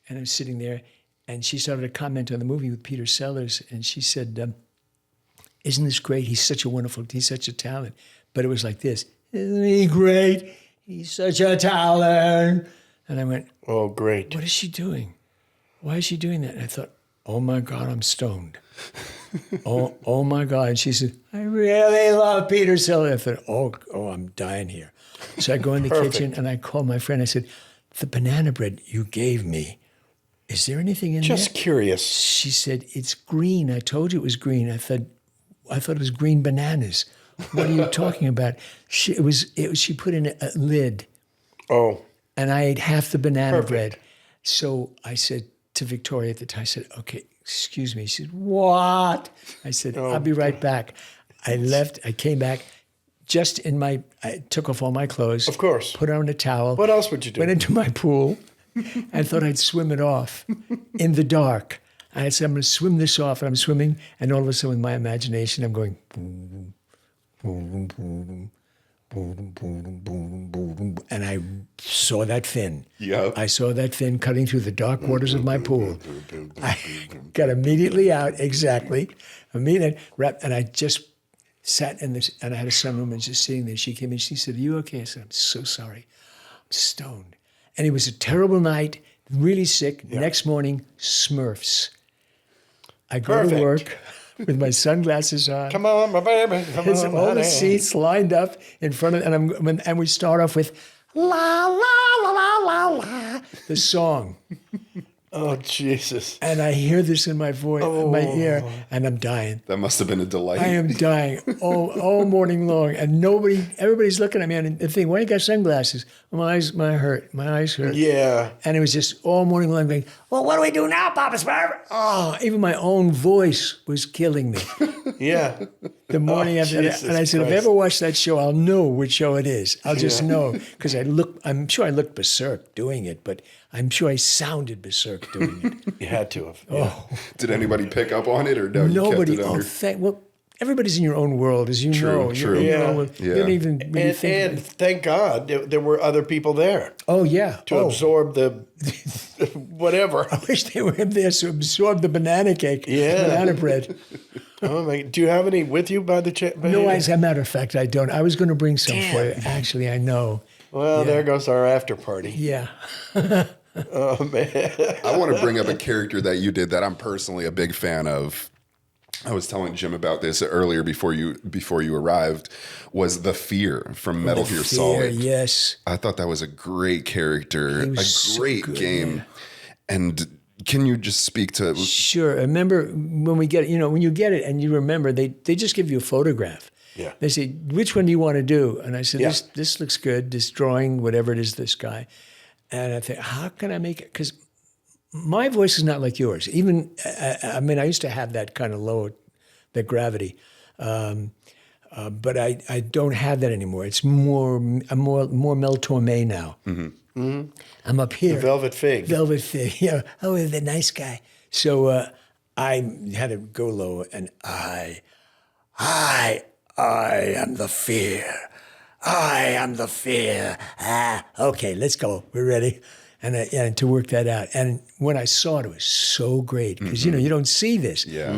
S1: And I was sitting there. And she started to comment on the movie with Peter Sellers, and she said, isn't this great? He's such a talent. But it was like this, isn't he great? He's such a talent. And I went,
S2: oh, great.
S1: What is she doing? Why is she doing that? And I thought, oh my God, I'm stoned. oh my God. And she said, I really love Peter Sellers. I thought, oh, I'm dying here. So I go in the kitchen, and I call my friend. I said, the banana bread you gave me, is there anything in there?
S2: Just curious.
S1: She said, it's green. I told you it was green. I thought it was green bananas. What are you talking about? She put in a lid.
S2: Oh.
S1: And I ate half the banana bread. So I said to Victoria at the time, I said, okay, excuse me. She said, what? I said, I'll be right back. I left. I came back. I took off all my clothes.
S2: Of course.
S1: Put on a towel.
S2: What else would you do?
S1: Went into my pool. I thought I'd swim it off in the dark. I said, I'm going to swim this off. And I'm swimming. And all of a sudden, with my imagination, I'm going, boom, boom, boom, boom, boom, boom, boom. And I saw that fin.
S4: Yep.
S1: I saw that fin cutting through the dark waters of my pool. I got immediately out, exactly. And I just sat in this, and I had a sunroom and just sitting there. She came in, she said, are you okay? I said, I'm so sorry. I'm stoned. And it was a terrible night, really sick. Yeah. Next morning, Smurfs. I go to work with my sunglasses on.
S2: Come on, my baby. Come on,
S1: all the seats lined up in front of, and we start off with la la la la la la, the song.
S2: Oh, Jesus.
S1: And I hear this in my voice, in my ear, and I'm dying.
S4: That must have been a delight.
S1: I am dying all morning long. And everybody's looking at me and they think, why you got sunglasses? My eyes hurt.
S2: Yeah.
S1: And it was just all morning long going, well, what do we do now, Papa Smurf? Oh, even my own voice was killing me.
S2: Yeah.
S1: The morning after that. And I said, if I ever watch that show, I'll know which show it is. I'll just know. Because I'm sure I looked berserk doing it, but I'm sure I sounded berserk doing it.
S2: You had to have. Yeah.
S1: Oh.
S4: Did anybody pick up on it, or no?
S1: Nobody.
S4: You kept it under?
S1: Well, everybody's in your own world, as you know.
S4: True.
S1: You
S2: Yeah.
S1: You don't even really think.
S2: And thank God there were other people there
S1: Oh, yeah.
S2: to absorb the whatever.
S1: I wish they were there to absorb the banana cake, banana bread.
S2: Oh my! Do you have any with you by the chance?
S1: No, as a matter of fact, I don't. I was going to bring some for you. Actually, I know.
S2: Well, there goes our after party.
S1: Yeah.
S2: Oh man!
S4: I want to bring up a character that you did that I'm personally a big fan of. I was telling Jim about this earlier before you arrived. Was the Fear from Metal Gear Solid?
S1: Yes.
S4: I thought that was a great character, a great
S1: so good,
S4: game,
S1: yeah.
S4: And. Can you just speak to?
S1: Sure. I remember when we get it, when you get it and you remember, they just give you a photograph.
S2: Yeah.
S1: They say, which one do you want to do? And I said, this looks good, this drawing, whatever it is, this guy. And I think, how can I make it? Because my voice is not like yours. Even, I mean, I used to have that kind of low, the gravity. But I don't have that anymore. It's I'm more Mel Torme now. I'm up here.
S2: The Velvet Fig.
S1: Velvet Fig. Yeah. Oh, the nice guy. So I had to go low, and I am the fear. I am the fear. Okay, let's go. We're ready. And to work that out. And when I saw it, it was so great because, you don't see this.
S4: Yeah.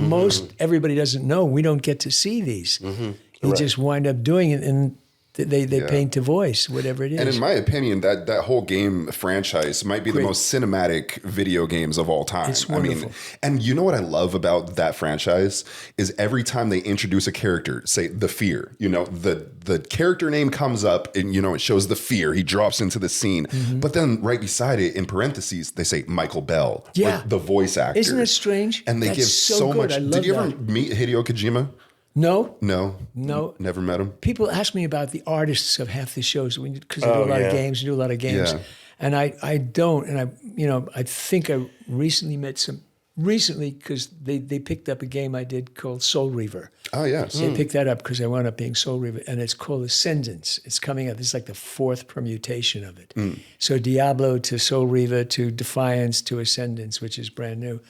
S1: Everybody doesn't know. We don't get to see these. You just wind up doing it, and they paint to voice, whatever it is.
S4: And in my opinion, that whole game franchise might be the most cinematic video games of all time.
S1: It's wonderful.
S4: And you know what I love about that franchise is every time they introduce a character, say the Fear, the character name comes up and, it shows the Fear. He drops into the scene. But then right beside it, in parentheses, they say Michael Bell, the voice actor.
S1: Isn't that strange?
S4: And they
S1: That's
S4: give
S1: so
S4: much.
S1: good. I love
S4: Did you
S1: that.
S4: ever meet Hideo Kojima?
S1: No.
S4: Never met him.
S1: People ask me about the artists of half the shows because I do a lot of games. We do a lot of games,
S4: Yeah.
S1: and I don't. And I think I recently met some. Recently, because they picked up a game I did called Soul Reaver.
S4: Oh, yes.
S1: They picked that up because I wound up being Soul Reaver, and it's called Ascendance. It's coming out. This is like the fourth permutation of it. So Diablo to Soul Reaver to Defiance to Ascendance, which is brand new.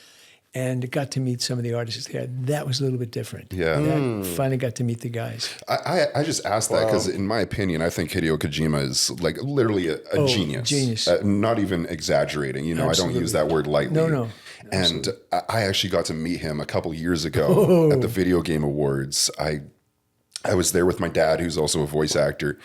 S1: And got to meet some of the artists there. That was a little bit different.
S4: Yeah.
S1: Finally got to meet the guys.
S4: I just asked that because, in my opinion, I think Hideo Kojima is like literally a genius.
S1: Genius.
S4: Not even exaggerating. I don't use that word lightly.
S1: No.
S4: And I actually got to meet him a couple years ago at the Video Game Awards. I was there with my dad, who's also a voice actor.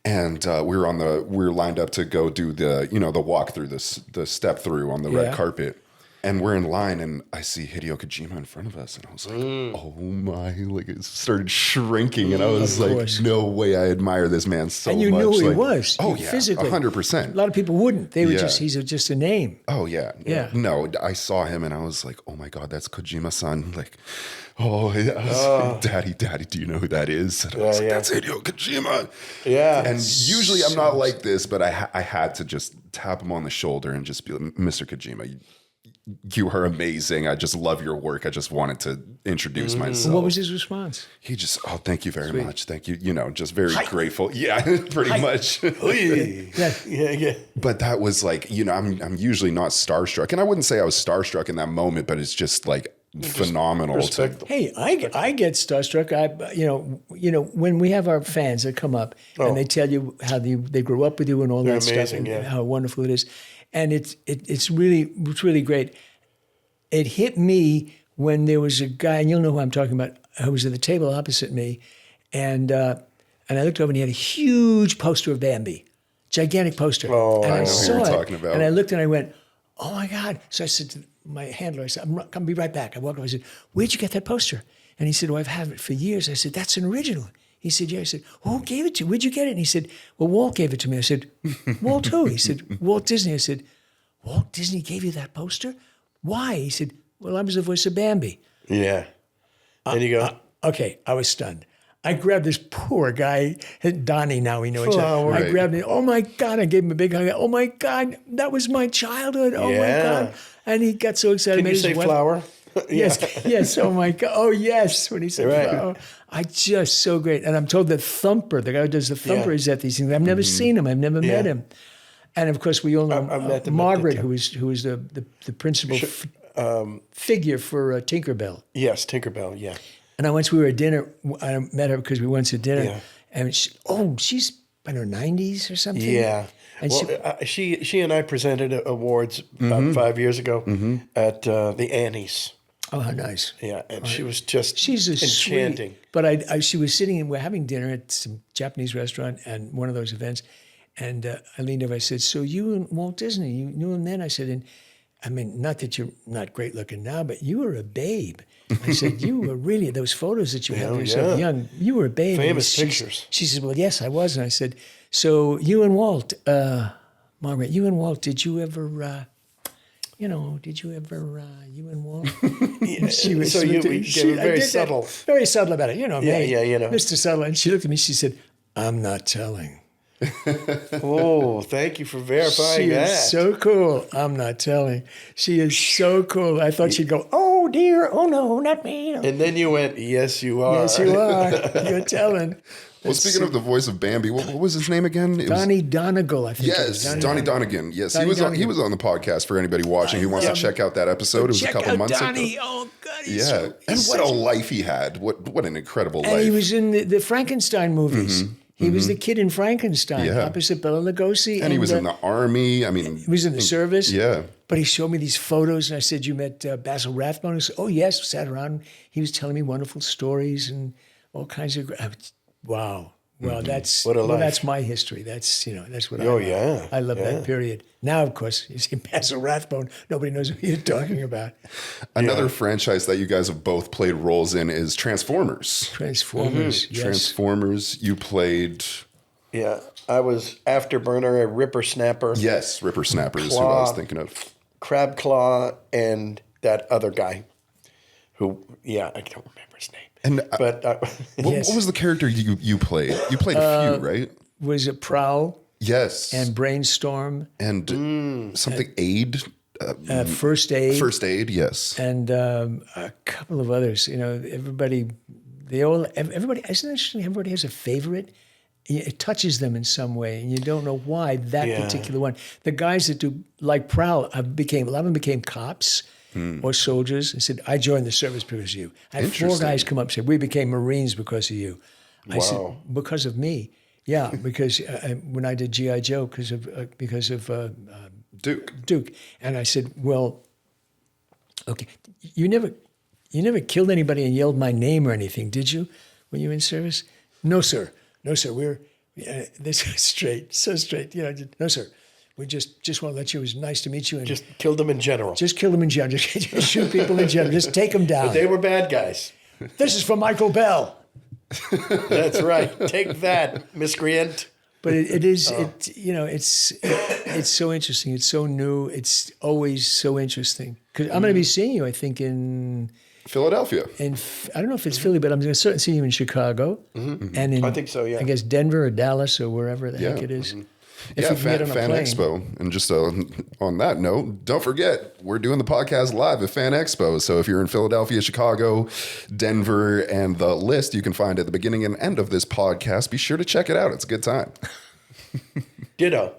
S4: And we were lined up to go do the walk through, the step through on the red carpet. And we're in line, and I see Hideo Kojima in front of us, and I was like, "Oh my!" Like it started shrinking, and I was like, "No way! I admire this man so much."
S1: And you knew who he
S4: Like,
S1: was.
S4: Oh yeah,
S1: physically.
S4: 100%.
S1: A lot of people wouldn't. They would he's just a name.
S4: Oh yeah,
S1: Yeah.
S4: No, I saw him, and I was like, "Oh my God, that's Kojima-san!" Like, oh, yeah. Daddy, do you know who that is? And I was like, "That's Hideo Kojima."
S2: Yeah.
S4: And usually I'm not like this, but I had to just tap him on the shoulder and just be like, "Mr. Kojima, you are amazing. I just love your work. I just wanted to introduce myself."
S1: What was his response?
S4: He just, "Thank you very much. Thank you." Just very grateful. Yeah, pretty much.
S2: Yeah.
S4: But that was like, I'm usually not starstruck. And I wouldn't say I was starstruck in that moment, but it's just like phenomenal.
S1: Hey, I get starstruck. When we have our fans that come up and they tell you how they grew up with you and all that stuff, and how wonderful it is. And it's really great. It hit me when there was a guy, and you'll know who I'm talking about, who was at the table opposite me, and I looked over and he had a huge poster of Bambi, gigantic poster.
S4: Oh,
S1: and
S4: I know who
S1: saw
S4: you're
S1: it,
S4: talking about.
S1: And I looked and I went, "Oh my God!" So I said to my handler, I said, "I'm gonna be right back." I walked over. I said, "Where'd you get that poster?" And he said, "Oh, I've had it for years." I said, "That's an original." He said, "Yeah." I said, "Who gave it to you? Where'd you get it?" And he said, "Well, Walt gave it to me." I said, "Walt who?" He said, "Walt Disney." I said, "Walt Disney gave you that poster? Why?" He said, "Well, I was the voice of Bambi."
S2: Yeah. And you go,
S1: Okay, I was stunned. I grabbed this poor guy, Donnie, now we know each other. I grabbed him. Oh my God, I gave him a big hug. Oh my God, that was my childhood. Oh my God. And he got so excited.
S2: Can you say flower?
S1: Yes. Oh my God. Oh yes. When he said
S2: Right.
S1: flower. I just so great. And I'm told that Thumper, the guy who does the Thumper, is at these things. I've never seen him. I've never met him. And of course, we all know Margaret, who is the principal figure for Tinkerbell.
S2: Yes, Tinkerbell, yeah.
S1: And once we were at dinner, I met her because we went to dinner.
S2: Yeah.
S1: And she's in her 90s or something.
S2: Yeah.
S1: And
S2: she and I presented awards about 5 years ago at the Annies.
S1: Oh, how nice.
S2: Yeah, and she was just
S1: She's
S2: enchanting.
S1: Sweet, but she was sitting and we're having dinner at some Japanese restaurant and one of those events. And I leaned over, I said, "So you and Walt Disney, you knew him then?" I said, "And I mean, not that you're not great looking now, but you were a babe." I said, "You were really, those photos that you have of yourself young, you were a babe."
S2: Famous pictures.
S1: She said, "Well, yes, I was." And I said, "So you and Walt, Margaret, you and Walt, did you ever, you and Walt?" She was
S2: So you gave very subtle.
S1: Very subtle about it, me.
S2: Yeah,
S1: Mr. Subtle. And she looked at me, she said, "I'm not telling."
S2: Oh, thank you for verifying
S1: She
S2: that.
S1: is so cool. I'm not telling. She is so cool. I thought she'd go, oh dear, oh no, not me.
S2: And then you went, yes, you are.
S1: Yes, you are. You're telling.
S4: Well, speaking of the voice of Bambi, what was his name again? It was,
S1: Donnie Donegal, I think.
S4: yes, Donnie Donegan. Yes,
S1: Donnie
S4: he was
S1: Donegan.
S4: he was on the podcast for anybody watching who wants to check out that episode. It was a
S1: Check
S4: couple
S1: out
S4: months
S1: Donnie.
S4: ago.
S1: Oh, God.
S4: Yeah, and what a life he had. What an incredible
S1: And
S4: life.
S1: he was in the Frankenstein movies. He was the kid in Frankenstein,
S4: Yeah.
S1: opposite Bela Lugosi.
S4: and he was in the army. I mean,
S1: He was in the service.
S4: yeah.
S1: But he showed me these photos, and I said, you met Basil Rathbone? I said, oh, yes. Sat around. He was telling me wonderful stories and all kinds of... Wow. Well, that's
S2: What a life.
S1: that's my history. That's that's what I
S2: Oh,
S1: love.
S2: yeah.
S1: I love that period. Now, of course, you see Basil Rathbone. Nobody knows what you're talking about.
S4: Another franchise that you guys have both played roles in is Transformers.
S1: Transformers. Yes.
S4: Transformers. You played.
S2: Yeah, I was Afterburner, a Ripper Snapper,
S4: Yes, Ripper Snapper is who I was
S2: Claw.
S4: thinking of.
S2: Crab Claw, and that other guy who, I don't remember his name.
S4: And
S2: But
S1: Yes.
S4: what was the character you played? You played a few, right?
S1: Was it Prowl
S4: Yes.
S1: and Brainstorm,
S4: And something aid.
S1: First Aid,
S4: First aid, yes.
S1: and a couple of others. Everybody, everybody. Isn't it interesting? Everybody has a favorite. It touches them in some way, and you don't know why that particular one. The guys that do like Prowl, a lot of them became cops or soldiers, and said, "I joined the service because of you." I had 4 guys come up and said, "We became Marines because of you." I said, "Because of me." Yeah, because when I did GI Joe, because of Duke, and I said, "Well, okay, you never killed anybody and yelled my name or anything, did you, when you were in service?" "No, sir. No, sir. We're this is straight, so straight. No, sir. We just want to let you. It was nice to meet you, and
S2: just killed them in general.
S1: just kill them in general. Just shoot people in general. Just take them down.
S2: They were bad guys.
S1: This is for Michael Bell."
S2: That's right. Take that, miscreant.
S1: But it's so interesting. It's so new. It's always so interesting. Because I'm going to be seeing you, I think, in
S4: Philadelphia.
S1: I don't know if it's Philly, but I'm going to certainly see you in Chicago, and in
S2: I think so, yeah.
S1: I guess Denver or Dallas or wherever the heck it is. If
S4: Yeah,
S1: we can get on a
S4: Fan
S1: plane.
S4: Expo. And just on that note, don't forget, we're doing the podcast live at Fan Expo. So if you're in Philadelphia, Chicago, Denver, and the list you can find at the beginning and end of this podcast, be sure to check it out. It's a good time.
S2: Ditto.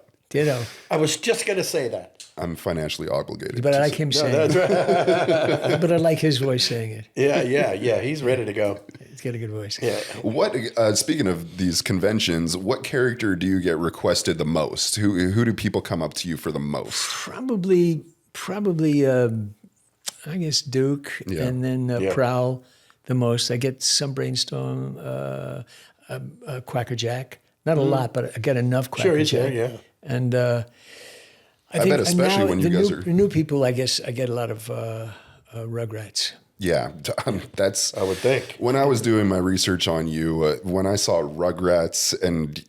S2: I was just going to say that.
S4: I'm financially obligated.
S1: But I like him saying
S2: That's
S1: it.
S2: right.
S1: But I like his voice saying it.
S2: Yeah. He's ready to go.
S1: He's got a good voice.
S2: Yeah.
S4: What? Speaking of these conventions, what character do you get requested the most? Who do people come up to you for the most?
S1: Probably. I guess Duke, and then Prowl the most. I get some Brainstorm, Quacker Jack. Not a lot, but I get enough Quacker
S2: Sure, he's
S1: Jack.
S2: there, yeah.
S1: And I think
S4: bet especially
S1: now
S4: when you guys are-
S1: the new people, I guess I get a lot of Rugrats.
S4: Yeah, that's.
S2: I would think.
S4: When I was doing my research on you, when I saw Rugrats, and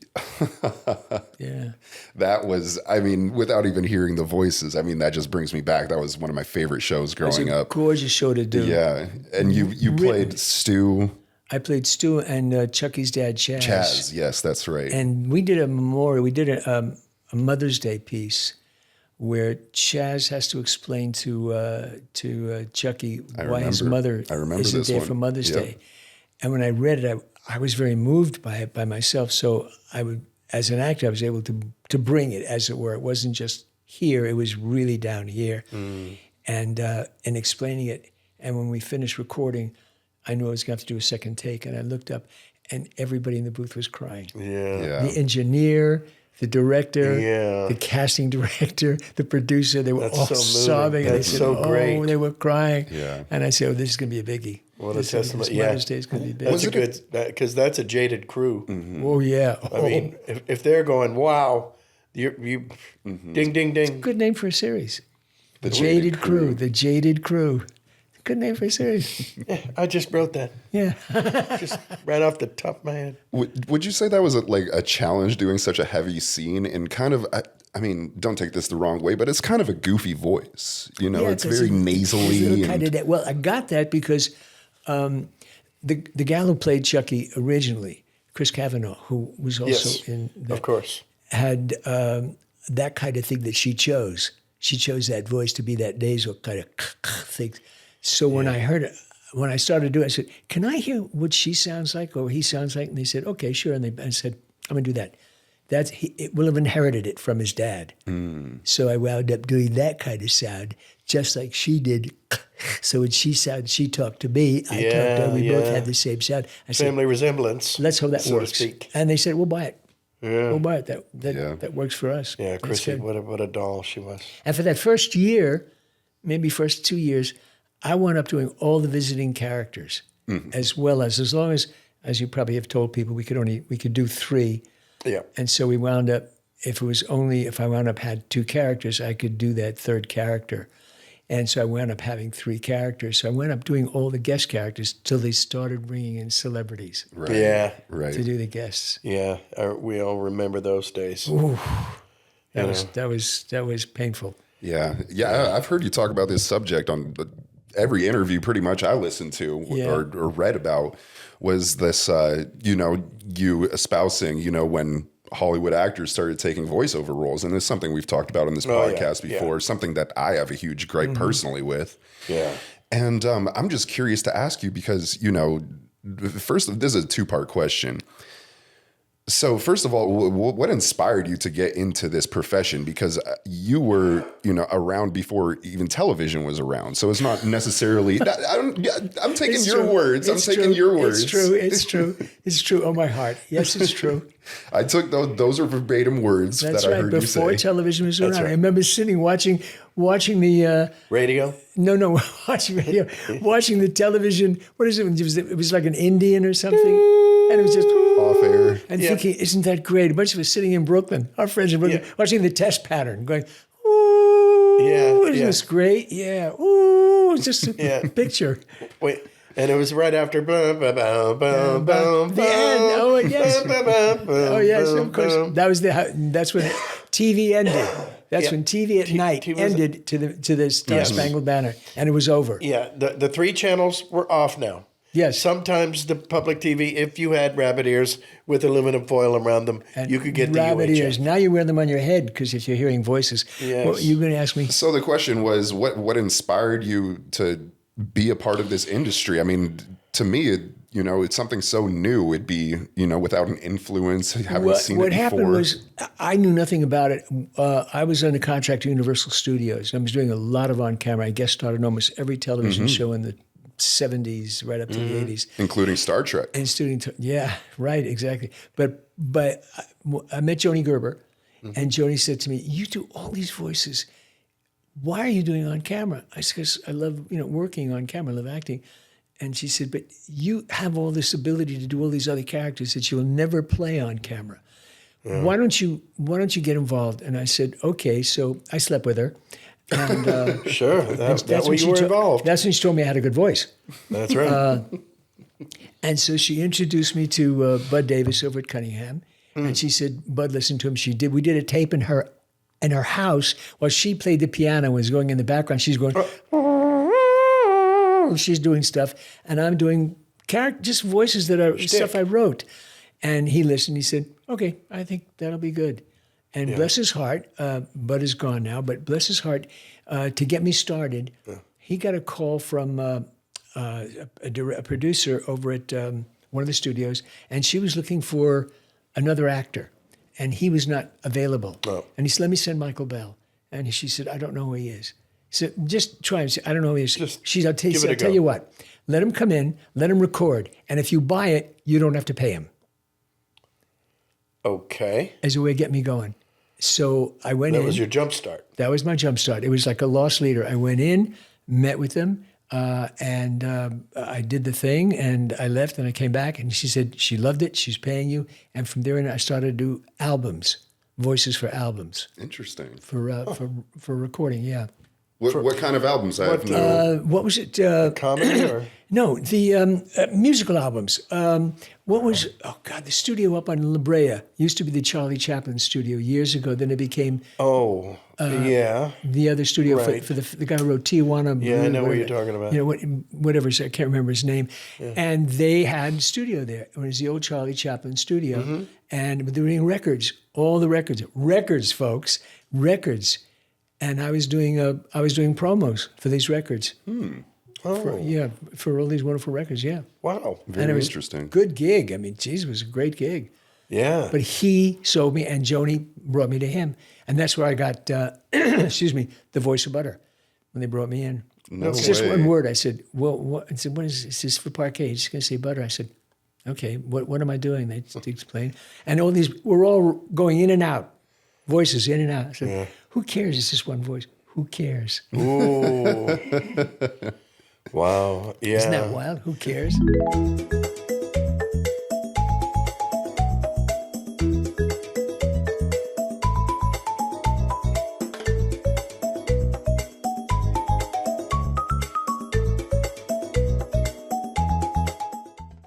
S1: Yeah.
S4: that was, I mean, without even hearing the voices, I mean, that just brings me back. That was one of my favorite shows growing up.
S1: Gorgeous show to do.
S4: Yeah, and you played Stu.
S1: I played Stu and Chucky's dad, Chaz.
S4: Chaz, yes, that's right.
S1: And we did a memorial. We did a Mother's Day piece where Chaz has to explain to Chucky why his mother
S4: I remember
S1: isn't
S4: this
S1: there
S4: one.
S1: for Mother's
S4: Yep.
S1: Day. And when I read it, I was very moved by it by myself. So I would, as an actor, I was able to bring it, as it were. It wasn't just here; it was really down here, and explaining it. And when we finished recording, I knew I was going to have to do a second take, and I looked up, and everybody in the booth was crying.
S2: Yeah.
S1: The engineer, the director,
S2: Yeah.
S1: the casting director, the producer, they were
S2: That's
S1: all
S2: so moving.
S1: sobbing. And
S2: That's
S1: they said,
S2: so great.
S1: they were crying.
S4: Yeah.
S1: And I said, this is going to be a biggie.
S2: What a
S1: This
S2: testament.
S1: Mother's Day is going to be big.
S2: That's a good, because that's a jaded crew.
S1: Oh, yeah.
S2: I mean, if they're going, wow, you ding, ding, ding.
S1: Good name for a series. The Jaded Crew. The Jaded Crew. Good name for a series.
S2: I just wrote that.
S1: Yeah.
S2: Just right off the top of my head.
S4: Would you say that was a challenge doing such a heavy scene and kind of, I mean, don't take this the wrong way, but it's kind of a goofy voice. You know,
S1: Yeah,
S4: it's
S1: 'cause
S4: very
S1: it's
S4: nasally.
S1: a little
S4: And,
S1: kind of that. Well, I got that because the gal who played Chucky originally, Chris Kavanaugh, who was also in the,
S2: of course.
S1: had that kind of thing that she chose. She chose that voice to be that nasal kind of thing. So when I heard it, when I started doing it, I said, can I hear what she sounds like or he sounds like? And they said, okay, sure. And I said, I'm going to do that. It will have inherited it from his dad. So I wound up doing that kind of sound, just like she did. So when she talked to me, I talked to her. We both had the same sound. I said,
S2: Family resemblance.
S1: let's hope that
S2: so
S1: works.
S2: to speak.
S1: And they said, we'll buy it.
S2: Yeah.
S1: We'll buy it. That works for us.
S2: Yeah,
S1: That's
S2: Chrissy,
S1: good.
S2: what a doll she was.
S1: And for that first year, maybe first 2 years, I wound up doing all the visiting characters, as long as you probably have told people, we could do 3.
S2: Yeah.
S1: And so we wound up, if I wound up had 2 characters, I could do that 3rd character. And so I wound up having 3 characters. So I wound up doing all the guest characters till they started bringing in celebrities
S4: Right.
S2: Yeah.
S4: Right.
S1: to do the guests.
S2: Yeah. We all remember those days.
S1: That was painful.
S4: Yeah. Yeah. I've heard you talk about this subject on every interview pretty much I listened to or read about was this, you espousing, when Hollywood actors started taking voiceover roles. And it's something we've talked about on this podcast before, something that I have a huge gripe personally with.
S2: Yeah.
S4: And I'm just curious to ask you because, first, this is a 2-part question. So first of all, what inspired you to get into this profession? Because you were, around before even television was around. So it's not necessarily. I'm taking your words. I'm taking your words.
S1: It's true. It's true. Oh, my heart. Yes, it's true.
S4: I took those are verbatim words
S1: That's
S4: that I
S1: right.
S4: heard you
S1: Before
S4: say.
S1: television was around,
S2: right.
S1: I remember sitting watching the.
S2: Radio?
S1: No, watching radio, watching the television. What is it? It was like an Indian or something, and it was just
S4: Off air.
S1: and thinking, isn't that great? A bunch of us sitting in Brooklyn, our friends in Brooklyn, watching the test pattern, going, ooh, isn't this great? Yeah, ooh, it's just a picture.
S2: Wait. And it was right after the
S1: end. Oh yes. Oh yes. Of course. That's when TV ended. That's when TV at night ended to the Star Spangled Banner, and it was over.
S2: Yeah. The 3 channels were off now.
S1: Yes.
S2: Sometimes the public TV, if you had rabbit ears with aluminum foil around them, you could get the
S1: rabbit
S2: UHF.
S1: ears. Now you wear them on your head because if you're hearing voices.
S2: Yes.
S1: What you're going to ask me?
S4: So the question was, what inspired you to be a part of this industry? I mean, to me, it's something so new. It'd be, without an influence, having seen it before.
S1: What happened was I knew nothing about it. I was under contract to Universal Studios. I was doing a lot of on-camera. I guest starred on almost every television show in the 70s, right up to the 80s.
S4: Including Star Trek.
S1: Yeah, right, exactly. But I met Joni Gerber, and Joni said to me, you do all these voices. Why are you doing on camera? I said, because I love, working on camera, I love acting. And she said, but you have all this ability to do all these other characters that you'll never play on camera. Yeah. Why don't you get involved? And I said, okay. So I slept with her. And
S2: sure, that's when you were involved.
S1: That's when she told me I had a good voice.
S2: That's right.
S1: And so she introduced me to Bud Davis over at Cunningham. And she said, Bud, listen to him. We did a tape in her house while she played the piano, was going in the background. She's going, she's doing stuff, and I'm doing just voices that are stuff I wrote. And he listened. He said, okay, I think that'll be good. And bless his heart, Bud is gone now, but bless his heart, to get me started, he got a call from a producer over at one of the studios, and she was looking for another actor, and he was not available. Oh. And he said, let me send Michael Bell. And she said, I don't know who he is. He said, just try him. I don't know who he is. I'll tell you what, let him come in, let him record, and if you buy it, you don't have to pay him.
S2: Okay.
S1: As a way to get me going. So I went in.
S2: That was your jump start.
S1: That was my jump start. It was like a lost leader. I went in, met with them, and I did the thing, and I left, and I came back, and she said she loved it. She's paying you. And from there on, I started to do albums, voices for albums.
S4: Interesting.
S1: For recording, yeah.
S4: What kind of albums? I have no.
S1: What was it?
S2: Comedy or
S1: No, the musical albums. What was, oh God, the studio up on La Brea used to be the Charlie Chaplin studio years ago. Then it became
S2: yeah.
S1: the other studio
S2: Right.
S1: for the guy who wrote Tijuana.
S2: Yeah, I know what
S1: whatever,
S2: you're talking about.
S1: You know, whatever, I can't remember his name. And they had a studio there. It was the old Charlie Chaplin studio.
S2: Mm-hmm.
S1: And they were doing records, all the records, folks, records. And I was doing promos for these records. For all these wonderful records, yeah.
S2: Wow.
S1: And
S4: Very
S1: it was
S4: interesting.
S1: good gig. I mean, geez, it was a great gig.
S2: Yeah.
S1: But he sold me, and Joni brought me to him. And that's where I got, excuse me, the voice of butter when they brought me in.
S4: No
S1: It's just
S4: way.
S1: one word. I said, well, what? I said, what is this? Is this for parquet? He's just going to say butter. I said, okay, what am I doing? They explained. And all these, we're all going in and out, voices in and out. I said, who cares? It's just one voice. Who cares?
S2: Ooh. Wow. Yeah.
S1: Isn't that wild? Who cares?